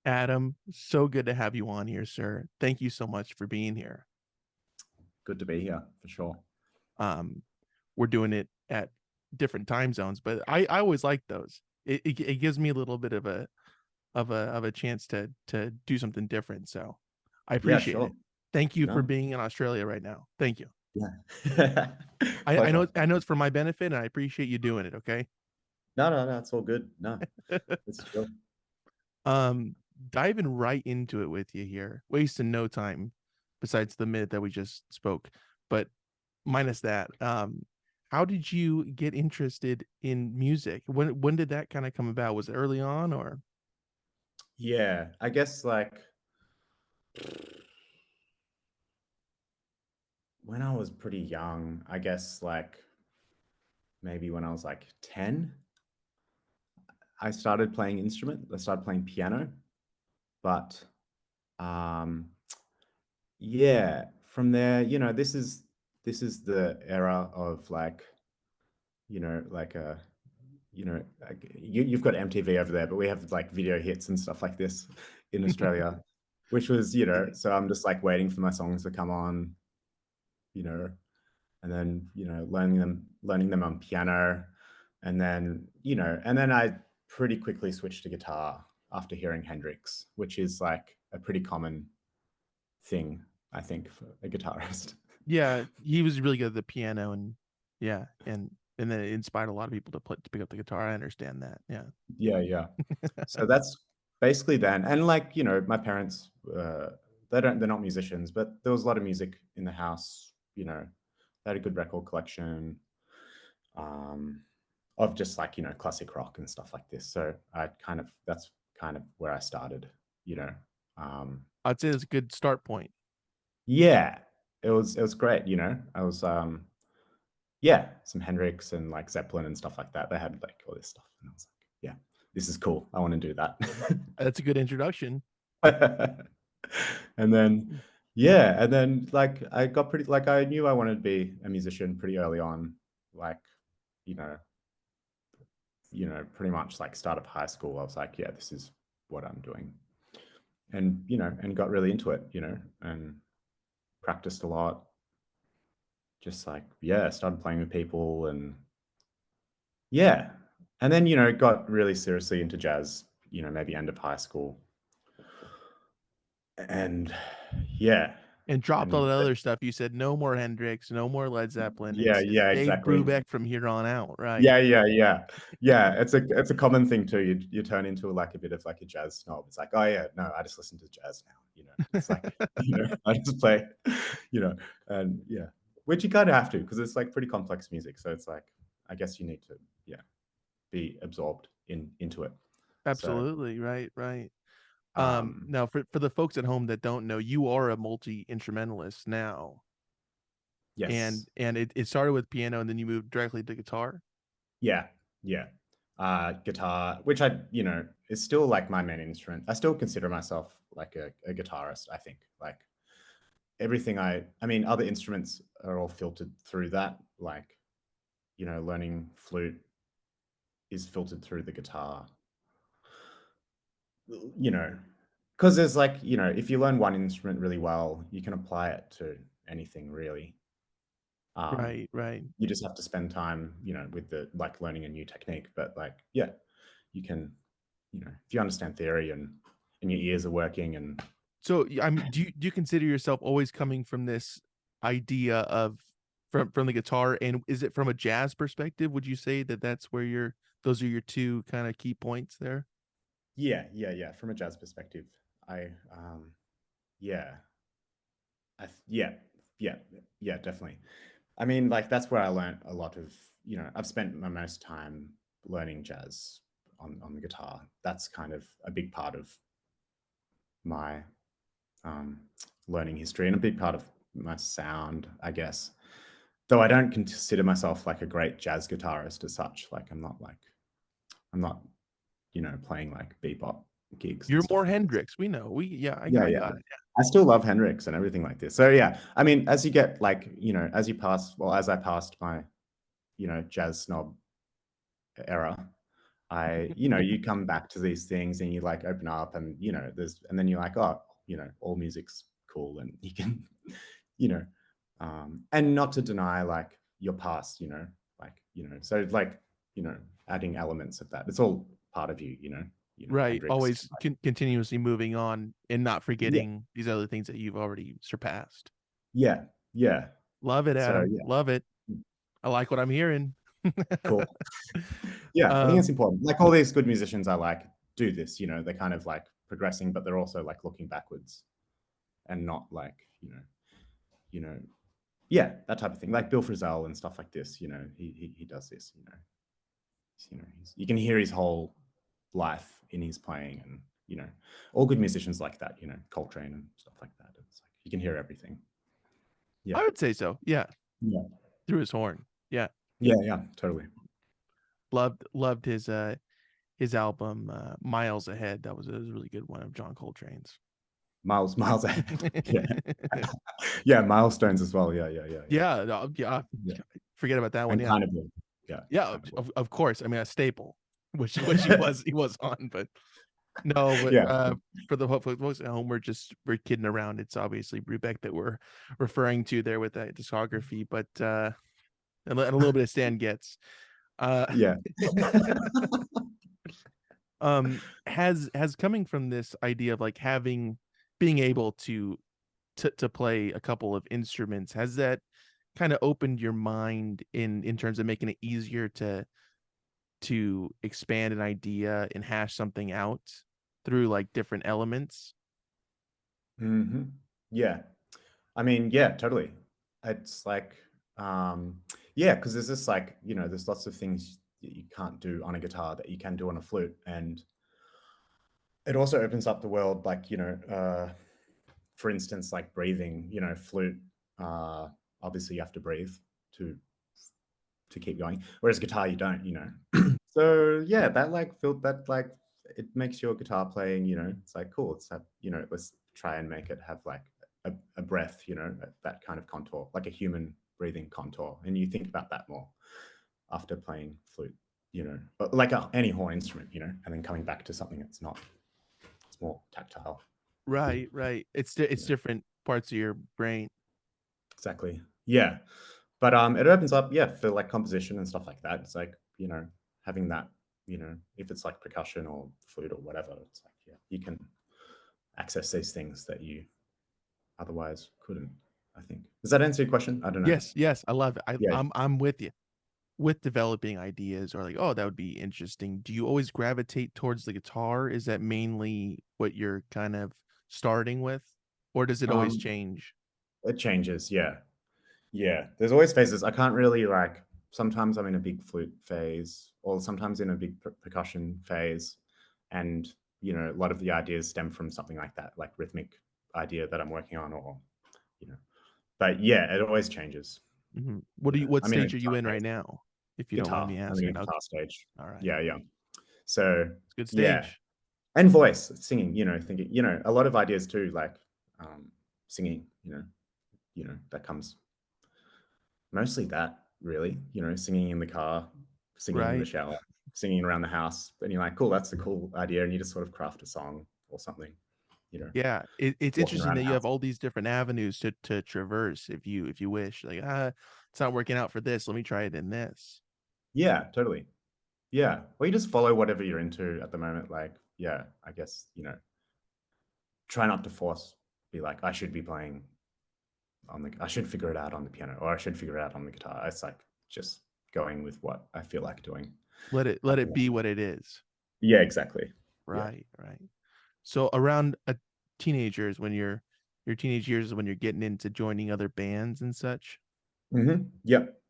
Adam, so good to have you on here, sir. Thank you so much for being here. Good to be here for sure. Um, we're doing it at different time zones, but I always like those. It gives me a little bit of a chance to do something different. So I Yeah, appreciate sure. it. Thank you for No, being in Australia right now. Thank you. yeah. I know Pleasure. I know it's for my benefit, and I appreciate you doing it. Okay. No, it's all good. No, it's chill. um, Diving right into it with you here, wasting no time. Besides the minute that we just spoke, but minus that, how did you get interested in music? When did that kinda come about? Was it early on or Yeah, I guess like when I was pretty young, I guess like maybe when I was like 10, I started playing instrument. I started playing piano, but um yeah, from there, this is the era of like, like a like you've got MTV over there, but we have like video hits and stuff like this in Australia, which was, so I'm just like waiting for my songs to come on, you know, and then, learning them on piano. And then I pretty quickly switched to guitar after hearing Hendrix, which is like a pretty common thing, I think, for a guitarist. Yeah, he was really good at the piano and yeah, and then it inspired a lot of people to pick up the guitar. I understand that, yeah. Yeah, yeah. So that's basically then. And like, my parents, they're not musicians, but there was a lot of music in the house. They had a good record collection, um, of just like, classic rock and stuff like this. So that's kind of where I started, you know. Um, I'd say it's a good start point. yeah, it was great, I was yeah, some Hendrix and like Zeppelin and stuff like that. They had like all this stuff. And I was like, yeah, this is cool. I want to do that. That's a good introduction. And then yeah, and then like I got pretty like I knew I wanted to be a musician pretty early on, like, you know, pretty much like start of high school. I was like, yeah, this is what I'm doing. And got really into it, and practiced a lot. Just like, yeah, started playing with people and yeah. And then, got really seriously into jazz, maybe end of high school. And yeah. And dropped all And the other stuff. You said no more Hendrix, no more Led Zeppelin. yeah, It's yeah, Dave exactly. Brubeck from here on out, right? Yeah, yeah, yeah. Yeah, it's a common thing too. You turn into like a bit of like a jazz snob. It's like, "Oh, yeah, no, I just listen to jazz now," It's like, I just play, and yeah, which you kinda have to because it's like pretty complex music. So it's like, I guess you need to, yeah, be absorbed into it. So, Absolutely, right, right. um, Now for the folks at home that don't know, you are a multi-instrumentalist now, yes. and it started with piano and then you moved directly to guitar? Yeah, yeah. Guitar, which is still like my main instrument. I still consider myself like a guitarist, I think. Like everything I mean, other instruments are all filtered through that. Like, learning flute is filtered through the guitar, you know, because there's like, if you learn one instrument really well, you can apply it to anything really. Um, Right, right. you just have to spend time, with the like learning a new technique. But like, yeah, you can, if you understand theory and your ears are working and So, I mean, do you consider yourself always coming from this idea of from the guitar, and is it from a jazz perspective? Would you say that that's where those are your 2 kinda key points there? yeah, yeah, yeah. From a jazz perspective, yeah, yeah, yeah, yeah, definitely. I mean, like that's where I learned a lot of, I've spent my most time learning jazz on the guitar. That's kind of a big part of my um, learning history and a big part of my sound, I guess. Though I don't consider myself like a great jazz guitarist as such. Like I'm not, playing like bebop gigs and You're more stuff like this. Hendrix, we know, yeah, Yeah, I yeah. got it. I still love Hendrix and everything like this. So yeah, I mean, as you get like, as as I passed my, jazz snob era, you come back to these things and you like open up and, and then you're like, oh, all music's cool and you can, you know, and not to deny like your past, so like, adding elements of that. It's all part of you, Right. Hendrix. Always continuously moving on and not Yeah. forgetting these other things that you've already surpassed. Yeah. Yeah. Love it, So Adam. yeah, Love it. I like what I'm hearing. cool. Yeah, I think it's um, important. Like all these good musicians I like do this, they're kind of like progressing, but they're also like looking backwards and not like, you know, yeah, that type of thing. Like Bill Frisell and stuff like this, he does this, you can hear his whole life in his playing and, all good musicians like that, Coltrane and stuff like that. It's like you can hear everything. I Yeah. would say so. Yeah. Yeah. Through his horn. Yeah. Yeah. Yeah. Totally. Loved his album Miles Ahead. That was a really good one of John Coltrane's. Miles ahead. Yeah. Yeah. Milestones as well. Yeah. Yeah. Yeah. Yeah. Yeah, no, yeah. Yeah. Forget about that one. And Yeah. Carnival. Yeah. Yeah, Carnival. of course. I mean, a staple, which he was on, but no, but Yeah. for the folks at home, we're kidding around. It's obviously Brubeck that we're referring to there with that discography, but and a little bit of Stan Getz. Uh, Yeah. has coming from this idea of like being able to play a couple of instruments, has that kind of opened your mind in terms of making it easier to expand an idea and hash something out through like different elements? Mhm. Yeah. I mean, yeah, totally. It's like, yeah, because there's this like, there's lots of things that you can't do on a guitar that you can do on a flute. And it also opens up the world, like, for instance, like breathing, flute, obviously you have to breathe to keep going. Whereas guitar, you don't. So yeah, that like feel that like it makes your guitar playing, it's like cool. It's that, let's try and make it have like a breath, that kind of contour, like a human breathing contour. And you think about that more after playing flute, but like any horn instrument, and then coming back to something that's not, it's more tactile. Right, right. It's Yeah, different parts of your brain. exactly. Yeah. But it opens up, yeah, for like composition and stuff like that. It's like, having that, if it's like percussion or flute or whatever, it's like, yeah, you can access these things that you otherwise couldn't, I think. Does that answer your question? I don't know. Yes, yes, I love it. Yeah. I'm with you. With developing ideas or like, oh, that would be interesting. Do you always gravitate towards the guitar? Is that mainly what you're kind of starting with? Or does it always Um, change? it changes. Yeah. Yeah. There's always phases. I can't really like, sometimes I'm in a big flute phase or sometimes in a big percussion phase. And, a lot of the ideas stem from something like that, like rhythmic idea that I'm working on or, you know, but yeah, it always changes. Mhm. What I'm in a stage are you guitar in right phase. now? If you don't mind Guitar. me I'm in a asking. Okay. guitar stage. All right. Yeah, yeah. So It's a good yeah, stage. and voice, singing. Thinking. A lot of ideas too, like singing. That comes mostly that really. Singing in the car, singing in the Right. shower, singing around the house, and you're like, cool, that's a cool idea, and you just sort of craft a song or something. Yeah. It's Walking interesting around that the you have house. all these different avenues to traverse if you wish. Like, it's not working out for this. Let me try it in this. Yeah, totally. Yeah, or you just follow whatever you're into at the moment. Like, yeah, I guess try not to force. Be like, I should be playing I should figure it out on the piano, or I should figure it out on the guitar. It's like just going with what I feel like doing Let at the it be moment. what it is. Yeah, exactly. Yeah. Right, right. So around a teenagers when your teenage years is when you're getting into joining other bands and such. Yep.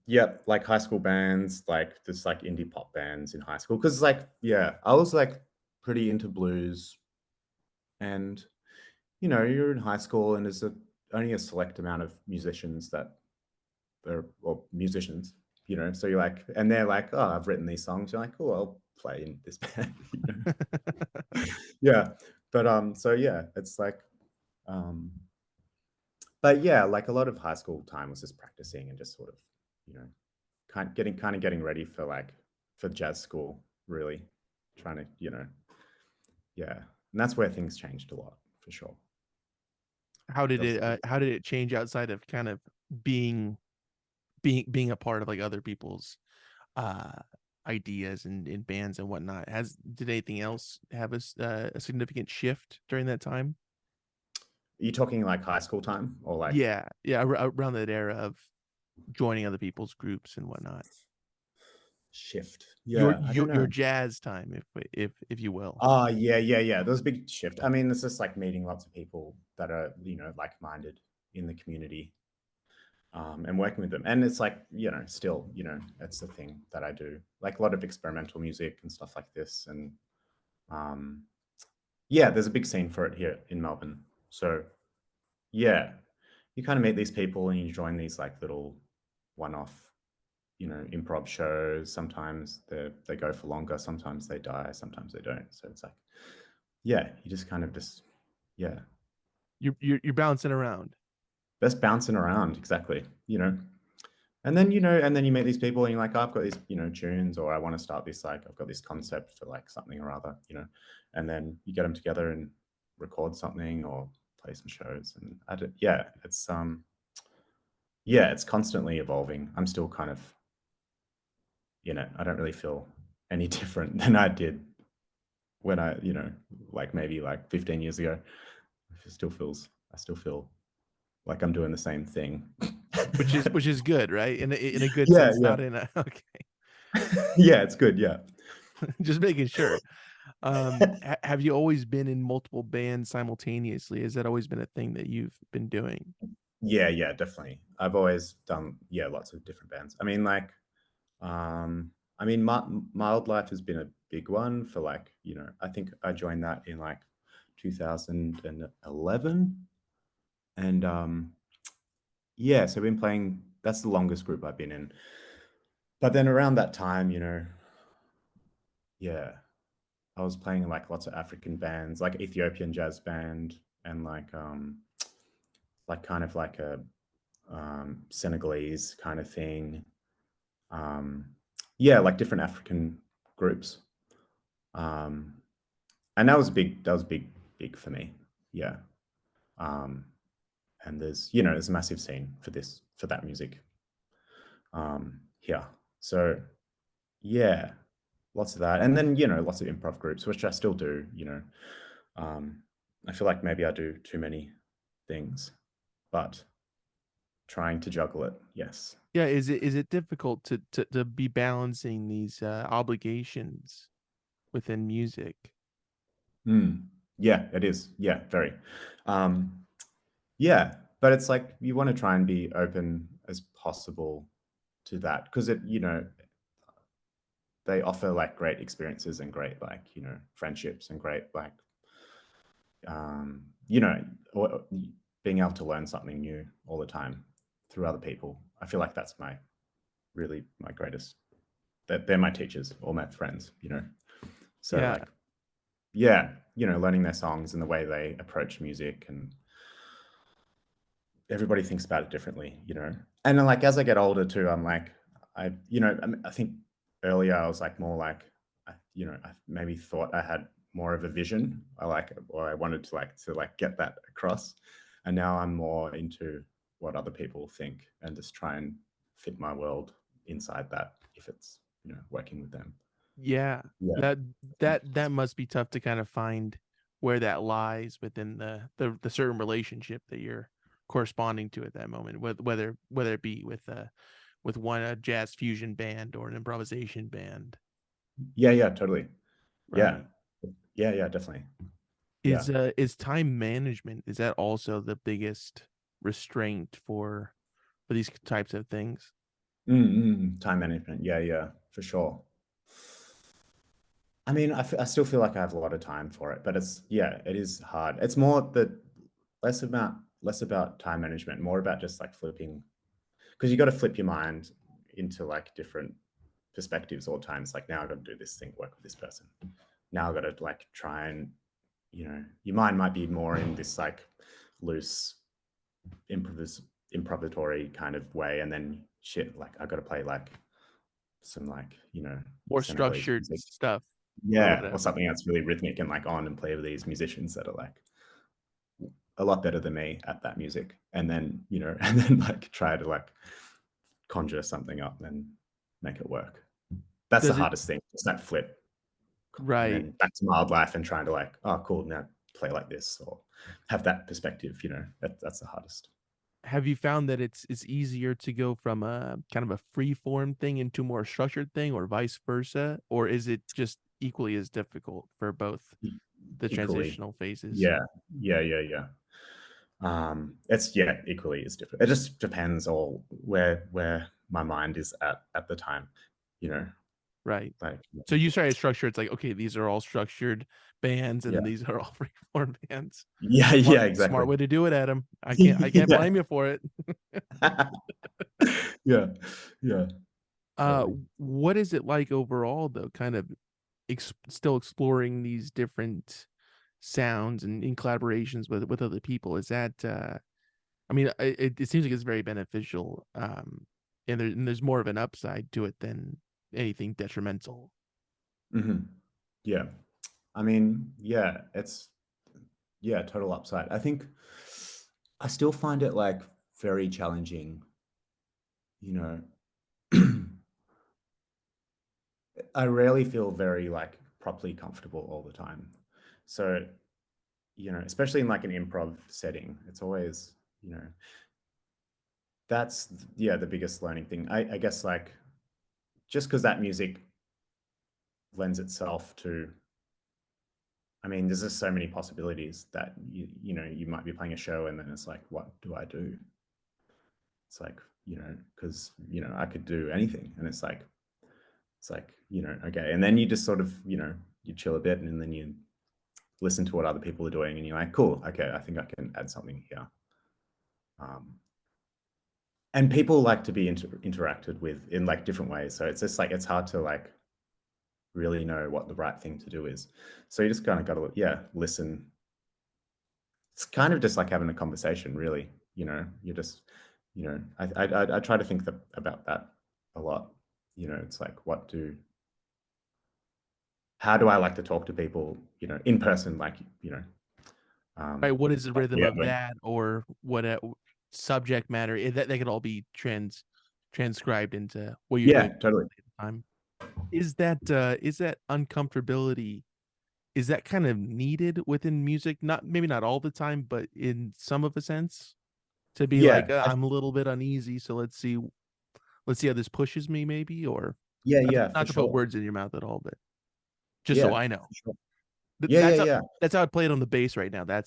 Yep. Like high school bands, like just like indie pop bands in high school. Cause like, yeah, I was like pretty into blues and you're in high school and there's only a select amount of musicians that are, or musicians, so you're like, and they're like, oh, I've written these songs. You're like, cool, I'll play in this band. Yeah. But so yeah, it's like um but yeah, like a lot of high school time was just practicing and just sort of, you know, kind of getting ready for like for jazz school, really trying to, yeah. And that's where things changed a lot for sure. How did it change outside of kind of being being a part of like other people's uh ideas and in bands and whatnot? Did anything else have a significant shift during that time? Are you talking like high school time or like Yeah, yeah, around that era of joining other people's groups and whatnot. shift? Yeah, I don't Your know. jazz time, if you will. Yeah. There was a big shift. I mean, it's just like meeting lots of people that are, like-minded in the community, and working with them. And it's like, still, it's the thing that I do, like a lot of experimental music and stuff like this. And um, yeah, there's a big scene for it here in Melbourne. So yeah, you kind of meet these people and you join these like little one-off, improv shows. Sometimes they go for longer, sometimes they die, sometimes they don't. So it's like, yeah, you just kind of just, yeah, You're bouncing around. best bouncing around, exactly. And then you meet these people and you're like, oh, I've got these, tunes, or I want to start this, like, I've got this concept for like something or other, and then you get them together and record something or play some shows. And it's constantly evolving. I'm still kind of, I don't really feel any different than I did when like maybe like 15 years ago. I still feel like I'm doing the same thing. Which is good, right? In a good Yeah, sense, yeah. not in a okay. Yeah, it's good. Yeah. Just making sure. Have you always been in multiple bands simultaneously? Has that always been a thing that you've been doing? Yeah, definitely. I've always done, lots of different bands. I mean, like, Mildlife has been a big one for like, I think I joined that in like 2011. And yeah, so I've been playing, that's the longest group I've been in. But then around that time, yeah, I was playing in like lots of African bands, like Ethiopian jazz band, and like kind of like a Senegalese kind of thing. Um, yeah, like different African groups. Um, and that was big. That was big for me. Yeah. Um, and there's a massive scene for that music. Yeah. So yeah, lots of that, and then lots of improv groups, which I still do. Um, I feel like maybe I do too many things, but trying to juggle it. Yes. Yeah, is it difficult to be balancing these obligations within music? Yeah, it is. Yeah, very. Um, yeah, but it's like you want to try and be open as possible to that, because they offer like great experiences and great, like, friendships and great, like, um, you know, being able to learn something new all the time through other people. I feel like that's really my greatest, they're my teachers or my friends, So Yeah, like, yeah, learning their songs and the way they approach music, and everybody thinks about it differently. And then, like, as I get older too, I'm like, I think earlier I was like more like, I maybe thought I had more of a vision. Or I wanted to get that across. And now I'm more into what other people think and just try and fit my world inside that, if it's, working with them. yeah. Yeah. That that must be tough to kind of find where that lies within the certain relationship that you're corresponding to at that moment, whether it be with one a jazz fusion band or an improvisation band, Yeah, totally. Yeah. right? Yeah, definitely. Yeah. Is time management, is that also the biggest restraint for these types of things? Time management. Yeah, for sure. I mean, I still feel like I have a lot of time for it, but it is hard. It's more less about less about time management, more about just like flipping, because you got to flip your mind into like different perspectives all the time. It's like, now I got to do this thing, work with this person. Now I got to like try and, your mind might be more in this like loose improvisatory kind of way, and then shit, like I got to play like some like, More Senegalese structured music. stuff or Yeah, or whatever. something that's really rhythmic and like on and play with these musicians that are like a lot better than me at that music. And then, and then like try to like conjure something up and make it work. That's the Does it hardest thing. It's that flip. And right? then back to Mildlife and trying to like, oh, cool, now play like this or have that perspective, that's the hardest. Have you found that it's easier to go from a kind of a free form thing into a more structured thing, or vice versa, or is it just equally as difficult for both the Equally. transitional phases? Yeah. Yeah. It's equally as different. It just depends all where my mind is at the time, you know, Right. like So you started structure. It's like, okay, these are all structured bands, yeah. and these are all free form bands. Yeah, Smart, yeah, smart exactly. way to do it, Adam. I can't Yeah. blame you for it. Yeah. Yeah, Uh, totally. what is it like overall, though? Kind of still exploring these different sounds and in collaborations with other people. Is that I mean, it seems like it's very beneficial, and there's more of an upside to it than anything detrimental. Mhm. Yeah. I mean, yeah, it's total upside. I think I still find it like very challenging, you know. I rarely feel very like properly comfortable all the time. So, especially in like an improv setting, it's always, that's the biggest learning thing. I guess like just because that music lends itself to, I mean, there's just so many possibilities that you might be playing a show and then it's like, what do I do? It's like, because I could do anything. And it's like, okay. And then you just sort of, you chill a bit and then you listen to what other people are doing and you're like, cool, okay, I think I can add something here. And people like to be interacted with in like different ways. So it's just like, it's hard to like really know what the right thing to do is. So you just kind of got to, listen. It's kind of just like having a conversation, really. You're just, I try to think about that a lot. It's like, how do I like to talk to people, in person, like, Right? What is the like rhythm we are of doing. that, or what subject matter? That could all be transcribed into what you're doing Yeah, totally. at the time. Is that uncomfortability? Is that kind of needed within music? Not maybe not all the time, but in some of a sense, to be like, Yeah, I'm a little bit uneasy, so let's see how this pushes me, maybe, or yeah, for not to put sure. words in your mouth at all, but just so Yeah, I for know. sure. Th- Yeah, yeah, That's how yeah. that's how I play it on the bass right now. That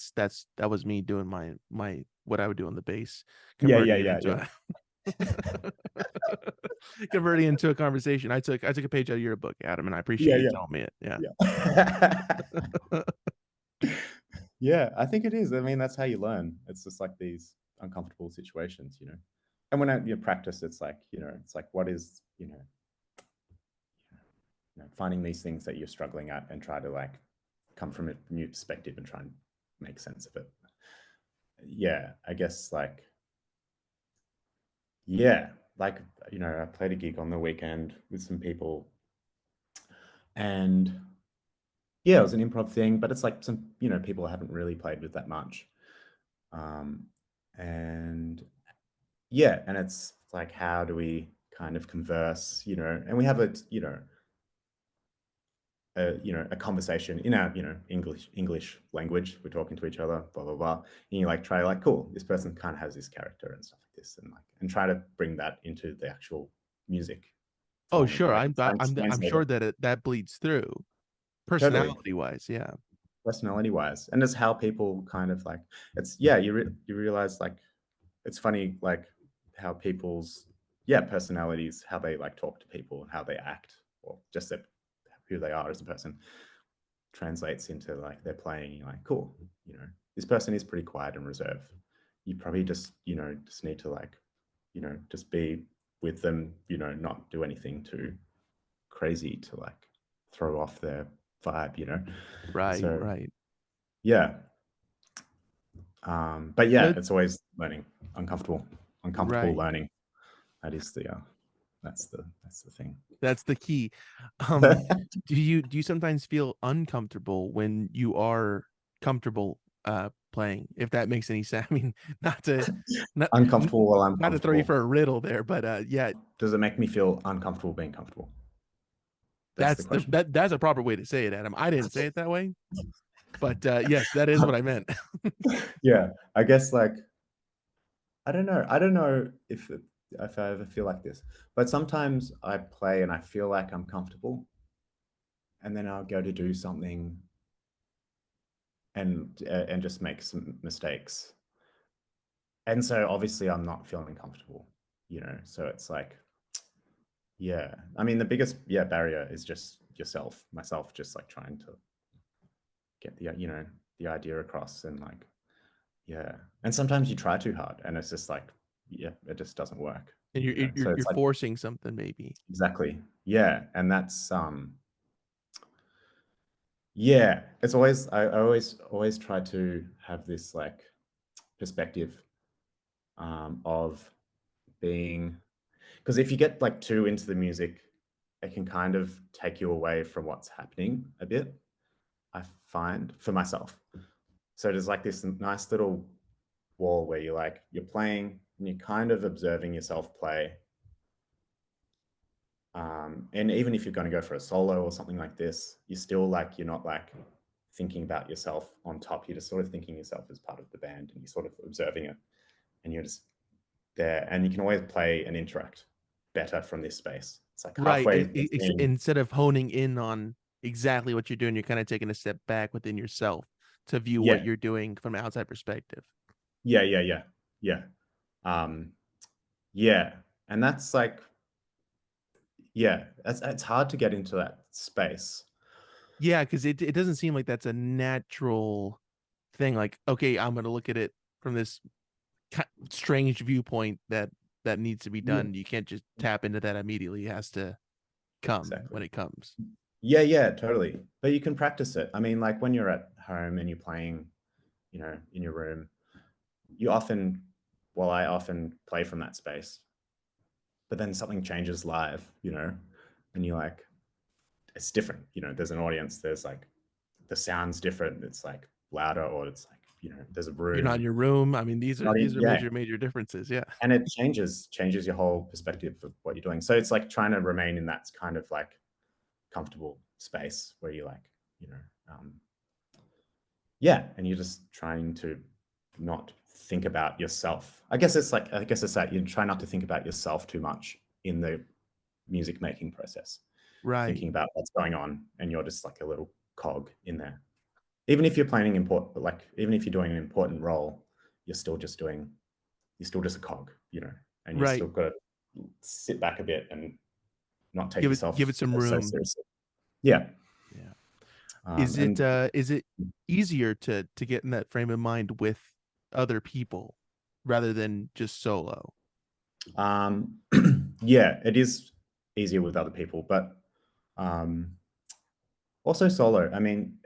was me doing my what I would do on the bass, Yeah, yeah, converting it yeah, into yeah. a converting it into a conversation. I took a page out of your book, Adam, and I appreciate Yeah, you yeah, telling me it. Yeah. yeah. Yeah, I think it is. I mean, that's how you learn. It's just like these uncomfortable situations. And when you practice, it's like, it's like, what is, finding these things that you're struggling at and try to like come from a new perspective and try and make sense of it. Yeah, I guess like, yeah, like, I played a gig on the weekend with some people and yeah, it was an improv thing, but it's like some, people I haven't really played with that much. Um, and yeah, and it's like, how do we kind of converse, and we have a conversation in our, English language. We're talking to each other, blah, blah, blah. And you like try like, cool, this person kind of has this character and stuff like this. And try to bring that into the actual music Oh, form, sure. like I'm translate sure it. that that bleeds through Totally. personality wise. Yeah. Personality wise. And it's how people kind of like, it's, yeah, you realize like, it's funny, like how people's, personalities, how they like talk to people and how they act, or just who they are as a person translates into like they're playing. You're like, cool, this person is pretty quiet and reserved. You probably just, just need to like, just be with them, not do anything too crazy to like throw off their vibe. Right. So Right. yeah. But yeah, Good. it's always learning, uncomfortable Right. learning. That is the That's the thing. That's the key. Um, do you sometimes feel uncomfortable when you are comfortable playing? If that makes any sense. I mean, not to not Uncomfortable while I'm not to throw you comfortable. for a riddle there, but yeah, Does it make me feel uncomfortable being comfortable? That's the question. that's a proper way to say it, Adam. I didn't say it that way, but yes, that is what I meant. Yeah, I guess like I don't know. I don't know if I ever feel like this, but sometimes I play and I feel like I'm comfortable, and then I'll go to do something and just make some mistakes, and so obviously I'm not feeling comfortable, you know. So it's like, yeah. I mean, the biggest barrier is just yourself, myself, just like trying to get the idea across and like yeah. And sometimes you try too hard, and it's just like yeah, it just doesn't work, And you know. So you're it's like forcing something maybe. exactly. Yeah, and that's yeah, it's always I always try to have this like perspective of being because if you get like too into the music, it can kind of take you away from what's happening a bit. I find for myself. So there's like this nice little wall where you're playing and you're kind of observing yourself play. And even if you're going to go for a solo or something like this, you're not like thinking about yourself on top. You're just sort of thinking yourself as part of the band and you're sort of observing it and you're just there. And you can always play and interact better from this space. It's like Right. halfway between. Instead of honing in on exactly what you're doing, you're kind of taking a step back within yourself to view what Yeah, you're doing from an outside perspective. yeah. Um, yeah. And that's like, yeah, it's hard to get into that space. Yeah, because it doesn't seem like that's a natural thing. Like, okay, I'm gonna look at it from this strange viewpoint that needs to be Yeah, done. You can't just tap into that immediately. It has to come exactly. when it comes. Yeah, totally. But you can practice it. I mean, like when you're at home and you're playing, in your room, you often, well, I often play from that space, but then something changes live, and you're like, it's different. There's an audience, there's like, the sound's different. It's like louder or it's like, there's a You're not in room. your room. I mean, Not these in, are yeah. major differences. Yeah. And it changes your whole perspective of what you're doing. So it's like trying to remain in that kind of like comfortable space where you like, you know, um, yeah, and you're just trying to not think about yourself. I guess it's that you try not to think about yourself too much in the music making process, Right. thinking about what's going on, and you're just like a little cog in there. Even if you're playing important, like even if you're doing an important role, you're still just doing, you're still just a cog, and you Right. still got to sit back a bit and not take Give yourself it some so room. seriously. Yeah, Yeah. and Is it easier to get in that frame of mind with other people rather than just solo? um, yeah, it is easier with other people, but um, also solo. I mean,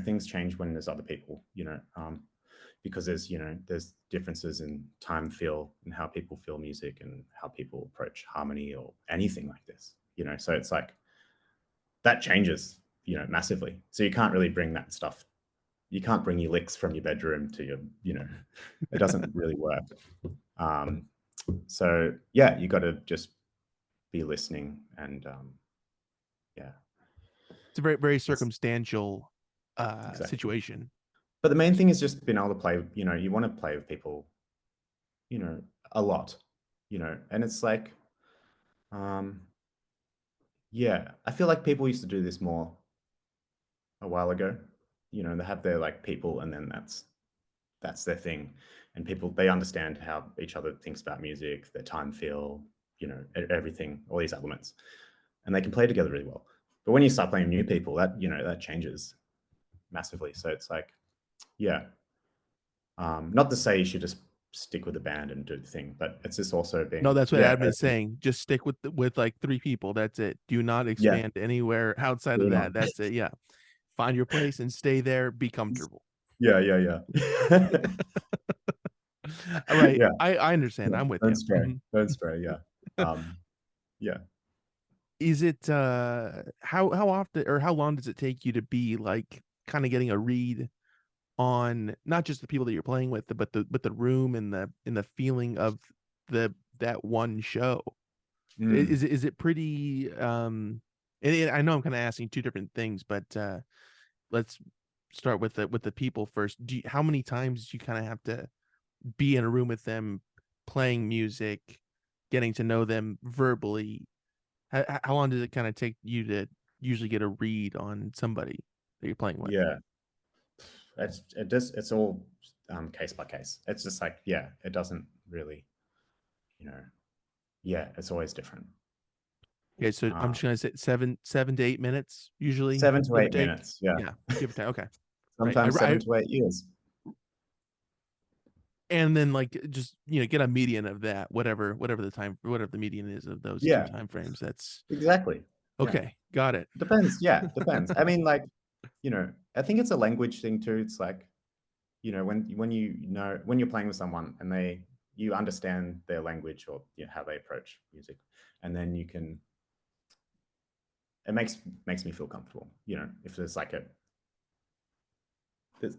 things change when there's other people. Because there's differences in time feel and how people feel music and how people approach harmony or anything like this. So it's like that changes, massively. So you can't really bring that stuff. You can't bring your licks from your bedroom to it doesn't really work. Um, so yeah, you got to just be listening and yeah, It's a very it's circumstantial exactly. situation. But the main thing is just being able to play. You want to play with people, you know, a lot, and it's like, um, yeah, I feel like people used to do this more a while ago. They have their like people, and then that's their thing, and people they understand how each other thinks about music, their time feel, everything, all these elements, and they can play together really well. But when you start playing new people, that changes massively. So it's like, yeah, not to say you should just stick with the band and do the thing, but it's just also No, being, that's what yeah, Admin's open. saying. Just stick with like three people. That's it. Do not Yeah, expand anywhere outside of doing on. that. That's it. Yeah. Find your place and stay there. Be comfortable. Yeah. All right. Yeah, I understand. yeah. I'm with Don't you. stray. Mhm. Don't stray. Yeah. Um, Yeah. Is it how often or how long does it take you to be like kind of getting a read on not just the people that you're playing with, but the room and the feeling of that one show? Mm. Is it pretty and I know I'm kind of asking two different things, but let's start with the people first. How many times do you kind of have to be in a room with them playing music, getting to know them verbally? How long does it kind of take you to usually get a read on somebody that you're playing with? Yeah. It's all case by case. It's just like, yeah, it doesn't really, you know, yeah, it's always different. Okay, so I'm Uh, just gonna say 7 to 8 minutes usually, 7 to give or 8 minutes. take. Yeah. Yeah, give or take. Okay, right. Sometimes 7 to 8 years. And then like just get a median of that, whatever the median is of those two Yeah, time frames. That's exactly. Yeah. okay. Got it. Depends. Yeah, depends. I mean, like, I think it's a language thing too. It's like, when you're playing with someone and you understand their language or how they approach music, and then it makes me feel comfortable. If there's like there's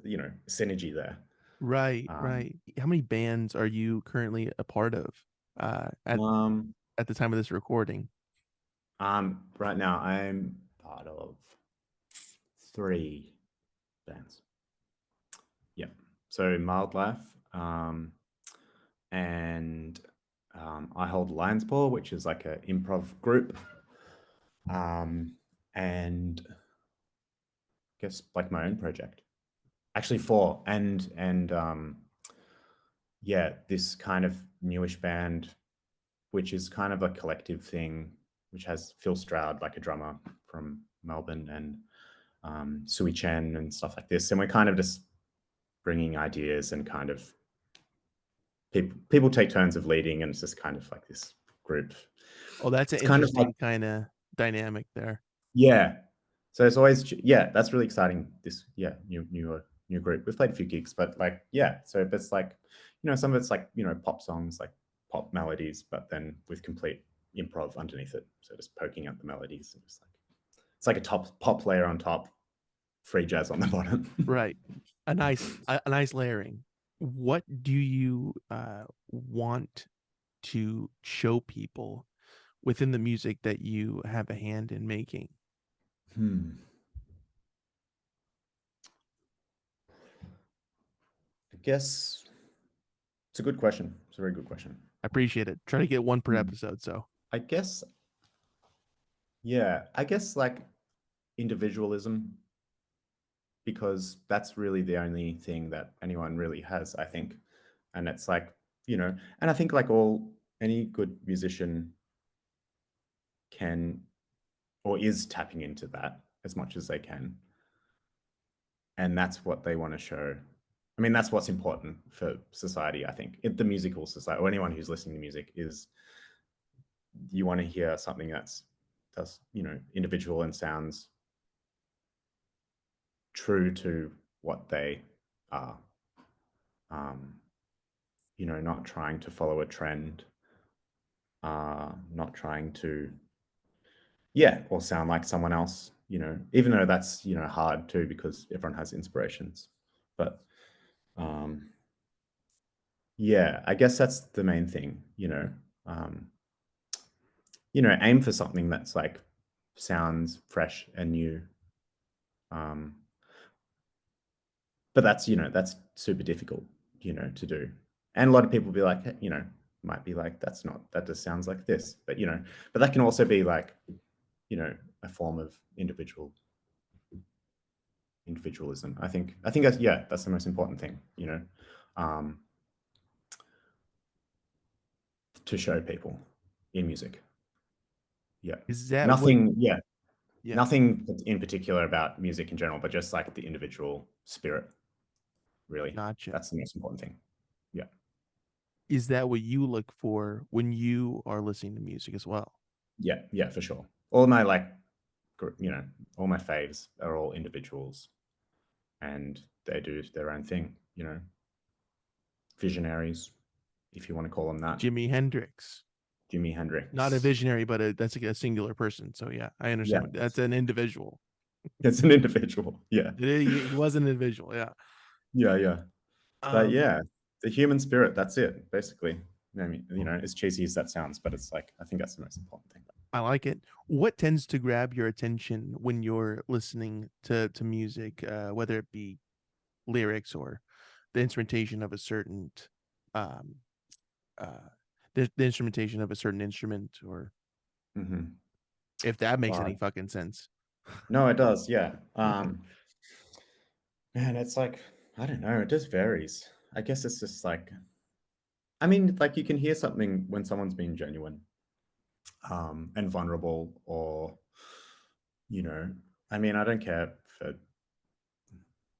synergy there. Right, Um, right. How many bands are you currently a part of at um, the time of this recording? right now I'm part of 3 bands. Yeah. So Mildlife, and I hold Lion's Paw, which is like an improv group, and I guess like my own project. Actually, four, and yeah, this kind of newish band, which is kind of a collective thing, which has Phil Stroud, like a drummer from Melbourne, and Sui Chen and stuff like this. And we're kind of just bringing ideas and kind of people take turns of leading, and it's just kind of like this group. Oh, that's an It's kind of like, interesting kind of dynamic there. yeah. So it's always, yeah, that's really exciting. This, yeah, new group. We've played a few gigs, but like, yeah. So it's like, some of it's like, pop songs, like pop melodies, but then with complete improv underneath it. So just poking out the melodies, and just like it's like a top pop layer on top, free jazz on the bottom. Right. A nice layering. What do you want to show people within the music that you have a hand in making? Hmm. I guess it's a good question. It's a very good question. I appreciate it. Try to get one per Hmm. episode. So I guess, yeah, I guess like individualism, because that's really the only thing that anyone really has, I think. And it's like, and I think like any good musician can or is tapping into that as much as they can. And that's what they want to show. I mean, that's what's important for society, I think. The musical society, or anyone who's listening to music, is you want to hear something that's individual and sounds true to what they are. Um, not trying to follow a trend, not trying to, yeah, or sound like someone else, even though that's, hard too, because everyone has inspirations. But yeah, I guess that's the main thing, um, aim for something that's like sounds fresh and new. Um, but that's super difficult, to do. And a lot of people be like, hey, might be like, that just sounds like this. But that can also be like, a form of individualism. I think that's, yeah, that's the most important thing, um, to show people in music. Yeah. is that what? Nothing, yeah, Yeah, nothing in particular about music in general, but just like the individual spirit, really. gotcha. That's the most important thing. Yeah. Is that what you look for when you are listening to music as well? Yeah. Yeah, for sure. All my like, all my faves are all individuals, and they do their own thing, visionaries, if you want to call them that. Jimi Hendrix. Jimi Not a Hendrix. visionary, but that's a singular person. So yeah, I Yeah, understand. That's an individual. it's an individual. Yeah, He was an individual. Yeah. yeah, yeah. But Um, yeah, the human spirit, that's it, basically. I mean, as cheesy as that sounds, but it's like, I think that's the most important thing. I like it. What tends to grab your attention when you're listening to music, whether it be lyrics or the instrumentation of a certain um uh the instrumentation of a certain instrument, or Hmm. if that makes any Well, fucking sense. no, it does. Yeah. Man, it's like, I don't know. It just varies. I guess it's just like, I mean, like you can hear something when someone's being genuine, and vulnerable, or, you know, I mean, I don't care for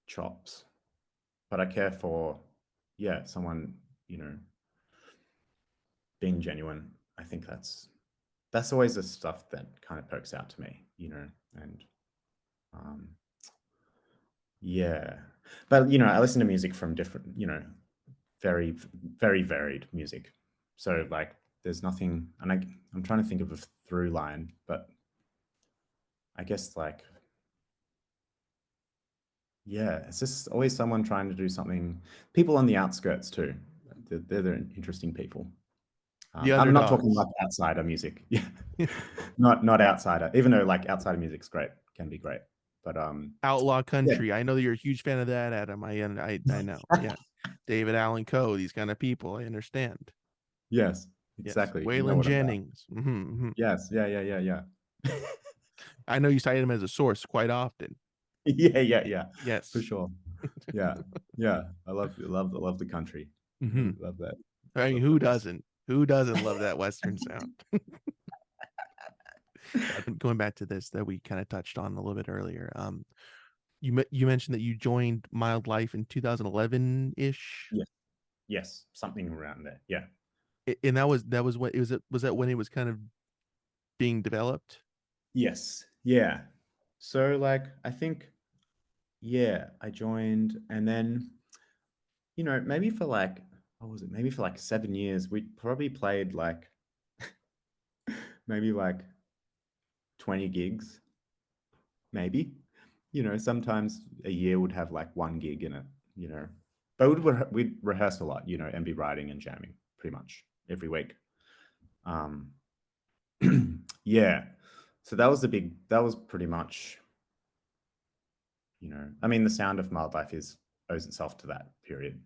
chops, but I care for, yeah, someone, you know, being genuine. I think that's always the stuff that kind of pokes out to me, and um, yeah. But I listen to music from different, very, very varied music. So like, there's nothing, and I'm trying to think of a through line, but I guess like, yeah, it's just always someone trying to do something. People on the outskirts too. They're the interesting people. The I'm not talking underdogs. like outsider music. Yeah, not outsider. Even though like outsider music's great, can be great. But Outlaw yeah, country. I know that you're a huge fan of that, Adam. I know. Yeah. David Allen Coe, these kind of people. I understand. yes, Yes. exactly. You know Waylon what I'm about. Jennings. Yes, yeah, yeah, yeah, yeah. I know you cite him as a source quite often. Yeah, yeah, yeah, for Yes. sure. Yeah, yeah. I love the country. Hmm. Love that. I mean, Love who that West. doesn't? Who doesn't love that Western sound? Going back to this that we kind of touched on a little bit earlier. You mentioned that you joined Mildlife in 2011 ish, Yes, yes, something around there. Yeah. and that was what was that when it was kind of being developed? Yes. Yeah. So like, I think, yeah, I joined, and then maybe for like, what was it? Maybe for like 7 years, we probably played like maybe like 20 gigs, maybe. Sometimes a year would have like one gig in it, you know. But we'd rehearse a lot, and be writing and jamming pretty much every week. Um, yeah. So that was pretty much, I mean, the sound of Mildlife owes itself to that period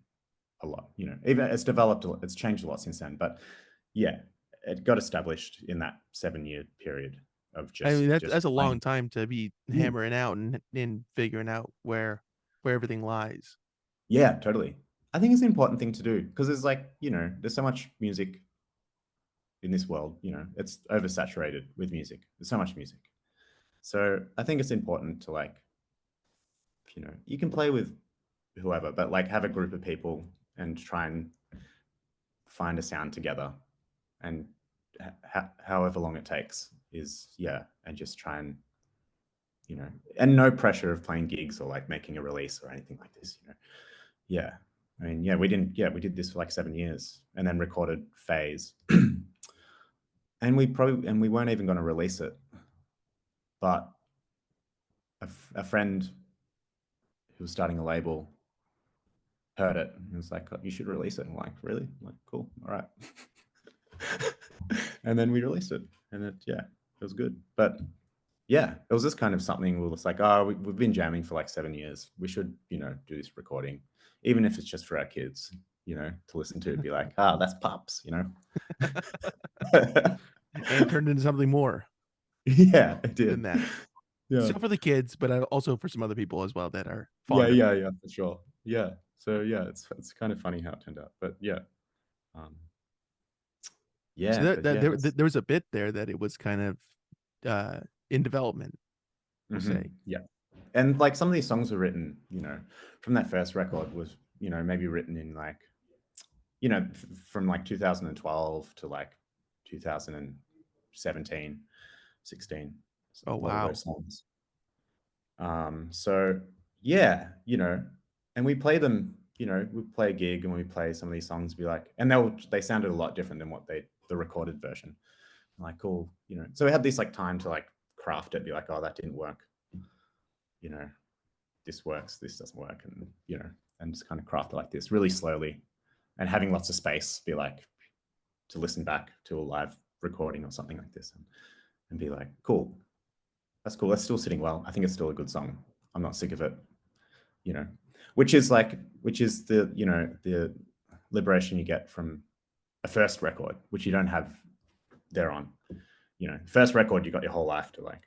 a lot, even it's changed a lot since then. But yeah, it got established in that 7 year period of I mean, just that's a playing. long time to be Mm. hammering out and figuring out where everything lies. Yeah, totally. I think it's an important thing to do because there's like, there's so much music in this world, it's oversaturated with music. There's so much music. So I think it's important to like, you can play with whoever, but like have a group of people and try and find a sound together, and however long it takes is, yeah, and just try and, and no pressure of playing gigs or like making a release or anything like this. Yeah. I mean, yeah, we did this for like 7 years and then recorded Phase. And we weren't even going to release it, but a friend who was starting a label heard it and was like, "Oh, you should release it." I'm like, "Really?" I'm like, "Cool, all right." And then we released it, and it was good. But yeah, it was just kind of something we was like, "Oh, we've been jamming for like 7 years. We should, do this recording, even if it's just for our kids, to listen to. Be like, ah, that's pops, And turned into something more Yeah, it than did. that. Yeah. So for the kids, but also for some other people as well that are Yeah, fond of it. yeah, yeah, for sure. Yeah. So yeah, it's kind of funny how it turned out. But yeah. Um, So yeah, that, but that yeah, that's there was a bit there that it was kind of in development, we'll hmm say. yeah. And like some of these songs were written, from that first record was, maybe written in like, from like 2012 to like 2017, 16, Oh a lot of wow. those songs. So yeah, and we play them, we play a gig and we play some of these songs, be like, and they sounded a lot different than what they the recorded version. I'm like, cool, so we had this like time to like craft it, be like, oh, that didn't work, this works, this doesn't work, and just kind of craft it like this really slowly, and having lots of space, be like, to listen back to a live recording or something like this, and be like, cool, that's cool, that's still sitting well, I think it's still a good song, I'm not sick of it, which is the the liberation you get from a first record, which you don't have there on. First record, you got your whole life to like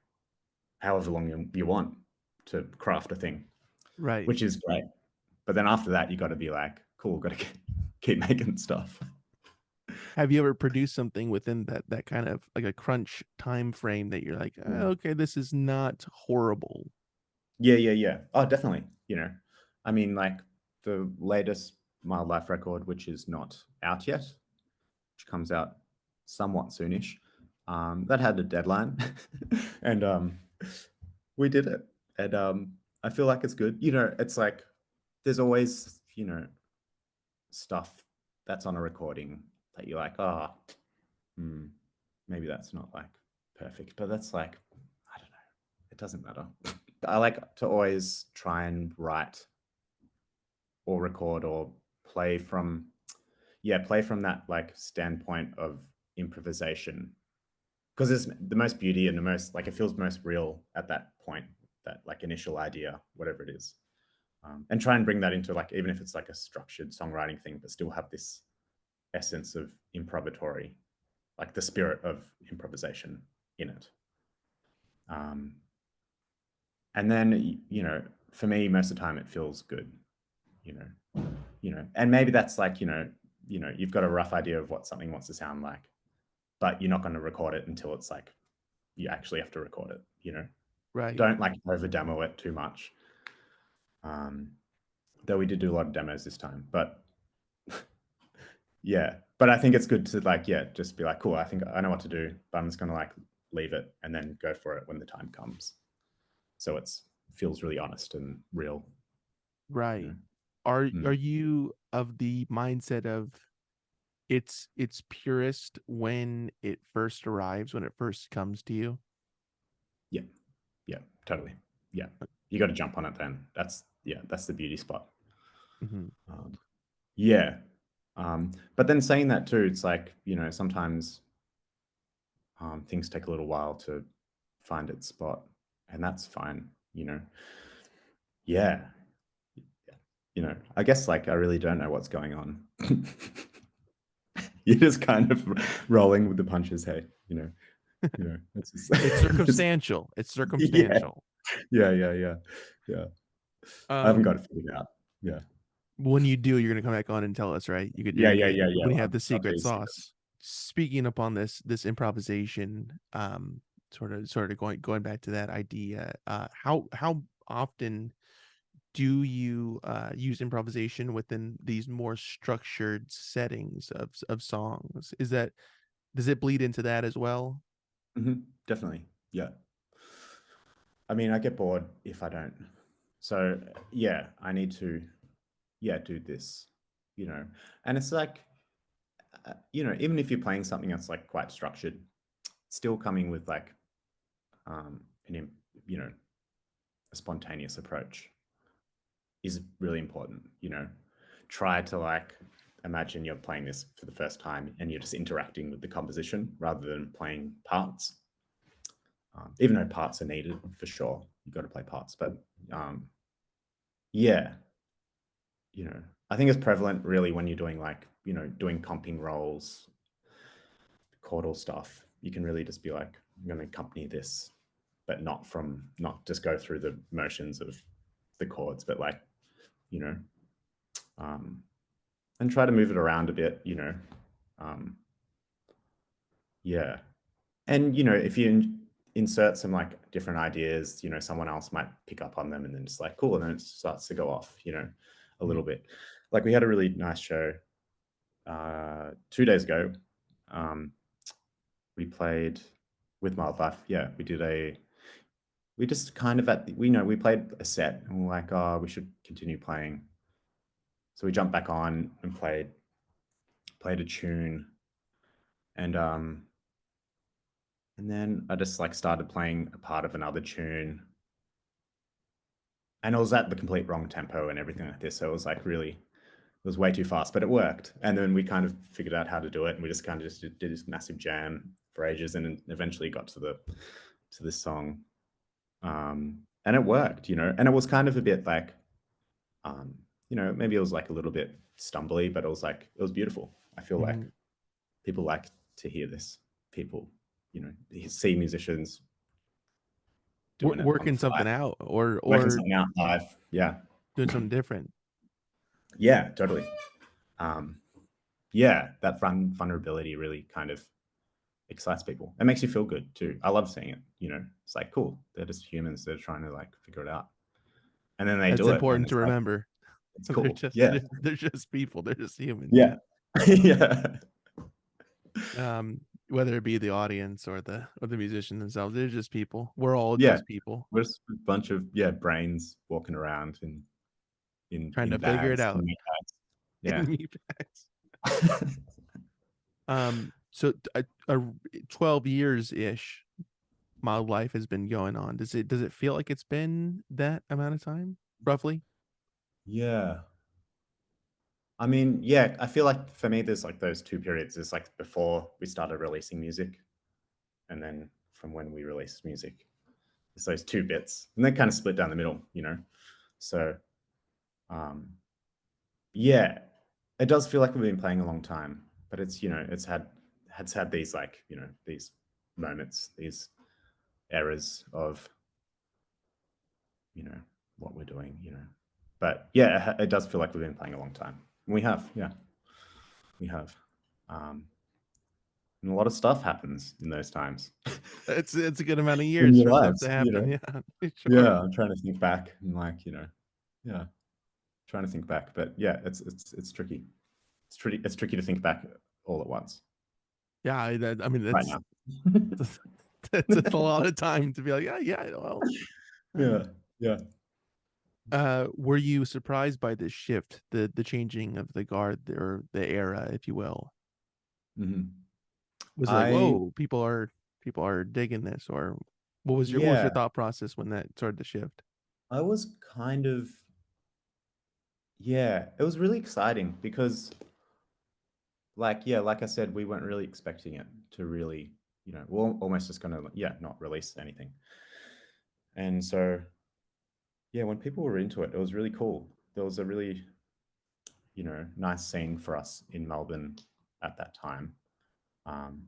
however long you want to craft a thing, Right. which is great. But then after that, you got to be like, cool, got to keep making stuff. Have you ever produced something within that kind of like a crunch time frame that you're like, okay, this is not horrible? Yeah. Oh, definitely. I mean, like the latest Mildlife record, which is not out yet, which comes out somewhat soonish, that had a deadline, and we did it, and I feel like it's good. It's like there's always stuff that's on a recording that you're like, oh, maybe that's not like perfect, but that's like, I don't know, it doesn't matter. I like to always try and write or record or play from that like standpoint of improvisation, because it's the most beauty and the most like it feels most real at that point, that like initial idea, whatever it is, and try and bring that into like, even if it's like a structured songwriting thing, but still have this essence of improvisatory, like the spirit of improvisation in it. And then for me, most of the time it feels good, and maybe that's like you've got a rough idea of what something wants to sound like, but you're not going to record it until it's like you actually have to record it. Right. Don't like over demo it too much. Though we did do a lot of demos this time, but yeah, but I think it's good to like, just be like, cool, I think I know what to do, but I'm just going to like leave it and then go for it when the time comes. So it's feels really honest and real. Right. Are you of the mindset of it's purest when it first arrives, when it first comes to you? Yeah, totally. Yeah, you got to jump on it then. That's the beauty spot. Yeah. But then saying that too, it's like, sometimes things take a little while to find its spot, and that's fine. Yeah. I guess like I really don't know what's going on. You're just kind of rolling with the punches. Hey, it's just, It's circumstantial. It's circumstantial. Yeah. I haven't got it figured out. Yeah. When you do, you're gonna come back on and tell us, right? Yeah. When you have the I'll tell secret you secret. sauce. Speaking upon this improvisation, sort of going back to that idea, how often do you use improvisation within these more structured settings of songs? Does it bleed into that as well? Definitely. Yeah. I mean, I get bored if I don't. So yeah, I need to, do this, and it's like, even if you're playing something that's like quite structured, still coming with like, an, a spontaneous approach is really important. Try to like imagine you're playing this for the first time and you're just interacting with the composition rather than playing parts. Even though parts are needed for sure, you've got to play parts. But yeah, I think it's prevalent really when you're doing like, doing comping roles, chordal stuff. You can really just be like, I'm going to accompany this, but not just go through the motions of the chords, but like, and try to move it around a bit, yeah. And, if you insert some like different ideas, someone else might pick up on them and then just like, cool. And then it starts to go off, a little bit. Like we had a really nice show 2 days ago. We played with Mildlife. Yeah, we just kind of we played a set and we're like, oh, we should continue playing. So we jumped back on and played a tune. And then I just like started playing a part of another tune, and it was at the complete wrong tempo and everything like this. So it was like really, it was way too fast, but it worked. And then we kind of figured out how to do it, and we just kind of just did this massive jam for ages, and then eventually got to this song, and it worked, you know. And it was kind of a bit like, you know, maybe it was like a little bit stumbly, but it was like it was beautiful. I feel like Mhm. people like to hear this. People, you know, see musicians doing it on the Working fly, something out working or something out live. Yeah, doing something different. yeah, totally. Um, yeah, that vulnerability really kind of excites people. It makes you feel good too. I love seeing it. You know, it's like cool. They're just humans. They're trying to like figure it out, and then they That's do it, and important it's to like remember. it's They're cool. just Yeah, they're just people. They're just humans. yeah, yeah, Whether it be the audience or the musician themselves, they're just people. We're all yeah. just people We're just a bunch of brains walking around trying in to figure it bags, out in meat bags. in Yeah. meat bags. So 12 years ish, Mildlife has been going on. Does it feel like it's been that amount of time, roughly? Yeah. I mean, yeah, I feel like for me, there's like those two periods. It's like before we started releasing music, and then from when we released music. It's those two bits, and they kind of split down the middle, you know. So, um, yeah, it does feel like we've been playing a long time, but it's, you know, it's had these like, you know, these moments, these eras of, you know, what we're doing, you know. But yeah, it does feel like we've been playing a long time. We have, yeah, we have. Um, and a lot of stuff happens in those times It's a good amount of in years your for stuff to lives, you happen. know. Yeah, sure. Yeah, I'm trying to think back and like, you know, yeah, trying to think back, but yeah, it's tricky. It's tricky to think back all at once Yeah, I mean right that's now. that's a lot of time to be like, yeah, well. uh, Yeah, yeah. were you surprised by this shift, the changing of the guard or the era, if you will? Mhm. Was it like, I whoa, people are digging this, or what was your yeah, thought process when that started to shift? I was kind of yeah, it was really exciting because like yeah, like I said, we weren't really expecting it to really, you know, we're almost just gonna yeah, not release anything. And so yeah, when people were into it, it was really cool. There was a really, you know, nice scene for us in Melbourne at that time.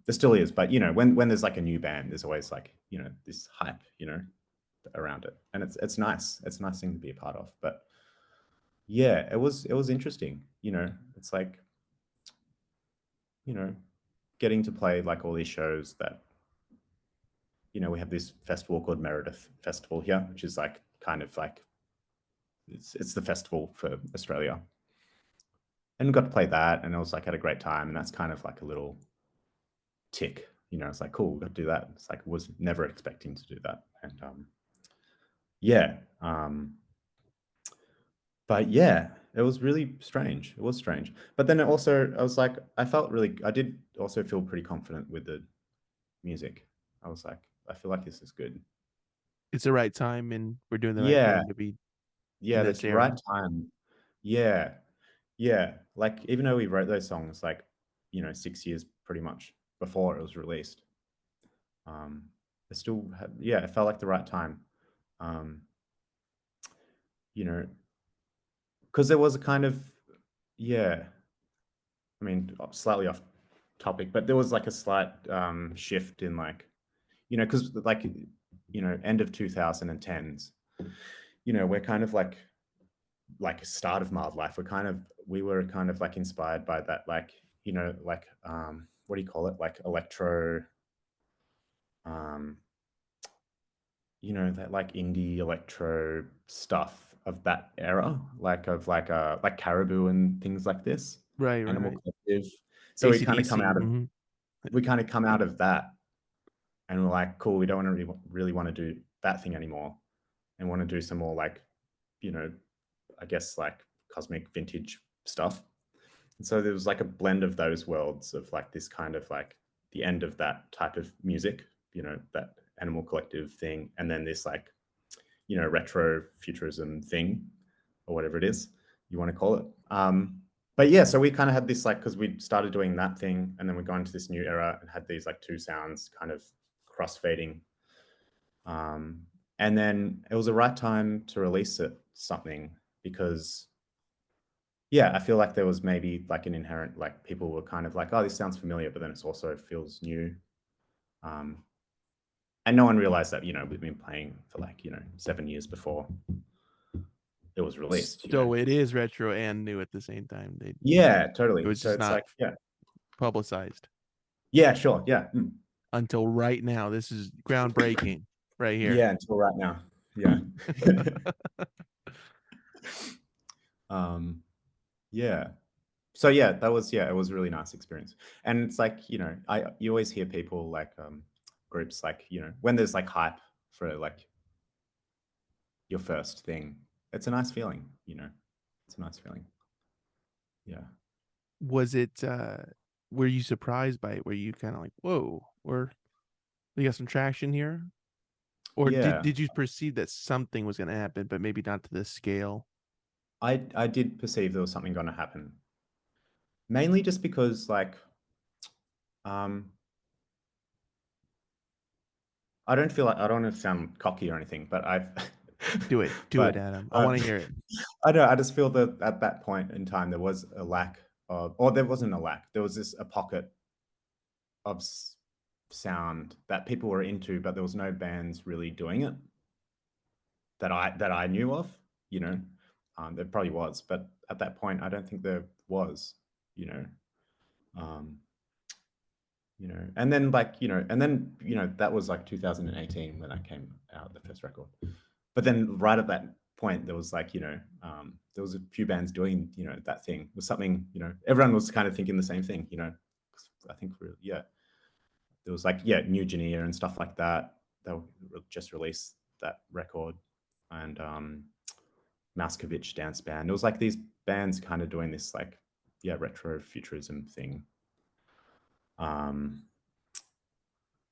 There still is, but you know, when there's like a new band, there's always like, you know, this hype, you know, around it, and it's nice. It's a nice thing to be a part of. But yeah, it was interesting. You know, it's like, you know, getting to play like all these shows that, you know, we have this festival called Meredith Festival here, which is like kind of like it's the festival for Australia, and we got to play that, and it was like had a great time, and that's kind of like a little tick. You know, it's like cool, we got to do that. It's like was never expecting to do that, and yeah, but yeah, it was really strange. It was strange, but then it also I was like I felt really I did also feel pretty confident with the music. I was like I feel like this is good. It's the right time, and we're doing the right Yeah, thing to be in yeah, this that's right era. time. Yeah, yeah. Like even though we wrote those songs like, you know, 6 years pretty much before it was released, um, it still had, yeah, it felt like the right time. Um, you know, because there was a kind of yeah, I mean, slightly off topic, but there was like a slight shift in like, you know, because like, you know, end of 2010s, you know, we're kind of like start of Mildlife. We were kind of like inspired by that, like, you know, like what do you call it? Like electro, um, you know, that like indie electro stuff of that era, like of like Caribou and things like this, Right, right, Animal right. Collective. So AC/DC. Mhm. we kind of come out of that, and we're like, cool, we don't want to really want to do that thing anymore, and want to do some more like, you know, I guess like cosmic vintage stuff. And so there was like a blend of those worlds of like this kind of like the end of that type of music, that Animal Collective thing, and then this like, retro futurism thing or whatever it is you want to call it. But yeah, so we kind of had this like, because we started doing that thing and then we got into this new era and had these like two sounds kind of crossfading. And then it was the right time to release something because yeah, I feel like there was maybe like an inherent, like people were kind of like, oh, this sounds familiar, but then it's also feels new. Um, and no one realized that, we've been playing for like, 7 years before it was released. So it is retro and new at the same time. Yeah, It totally. was So just it's not like, yeah, publicized yeah, sure. Yeah. until right now. This is groundbreaking right here. Yeah, until right now. Yeah. Yeah. So yeah, it was a really nice experience. And it's like, you always hear people like groups like, when there's like hype for like your first thing, it's a nice feeling. It's a nice feeling. Yeah. Was it were you surprised by it? Were you kind of like, whoa, we got some traction here? Or Yeah. did you perceive that something was gonna happen, but maybe not to this scale? I did perceive there was something going to happen. Mainly just because like um I don't feel like I don't want to sound cocky or anything, but Do but it, Adam. I um, want to hear it. I don't know. I just feel that at that point in time there was a lack of, or there wasn't a lack. There was a pocket of sound that people were into, but there was no bands really doing it that I knew of. You know, there probably was, but at that point, I don't think there was. You know, um, and then like that was like 2018 when I came out the first record. But then right at that point, there was like there was a few bands doing that thing. It was something everyone was kind of thinking the same thing. I think yeah, there was like New Guinea and stuff like that. They just released that record, and Maskovich Dance Band. It was like these bands kind of doing this like retro futurism thing. Um,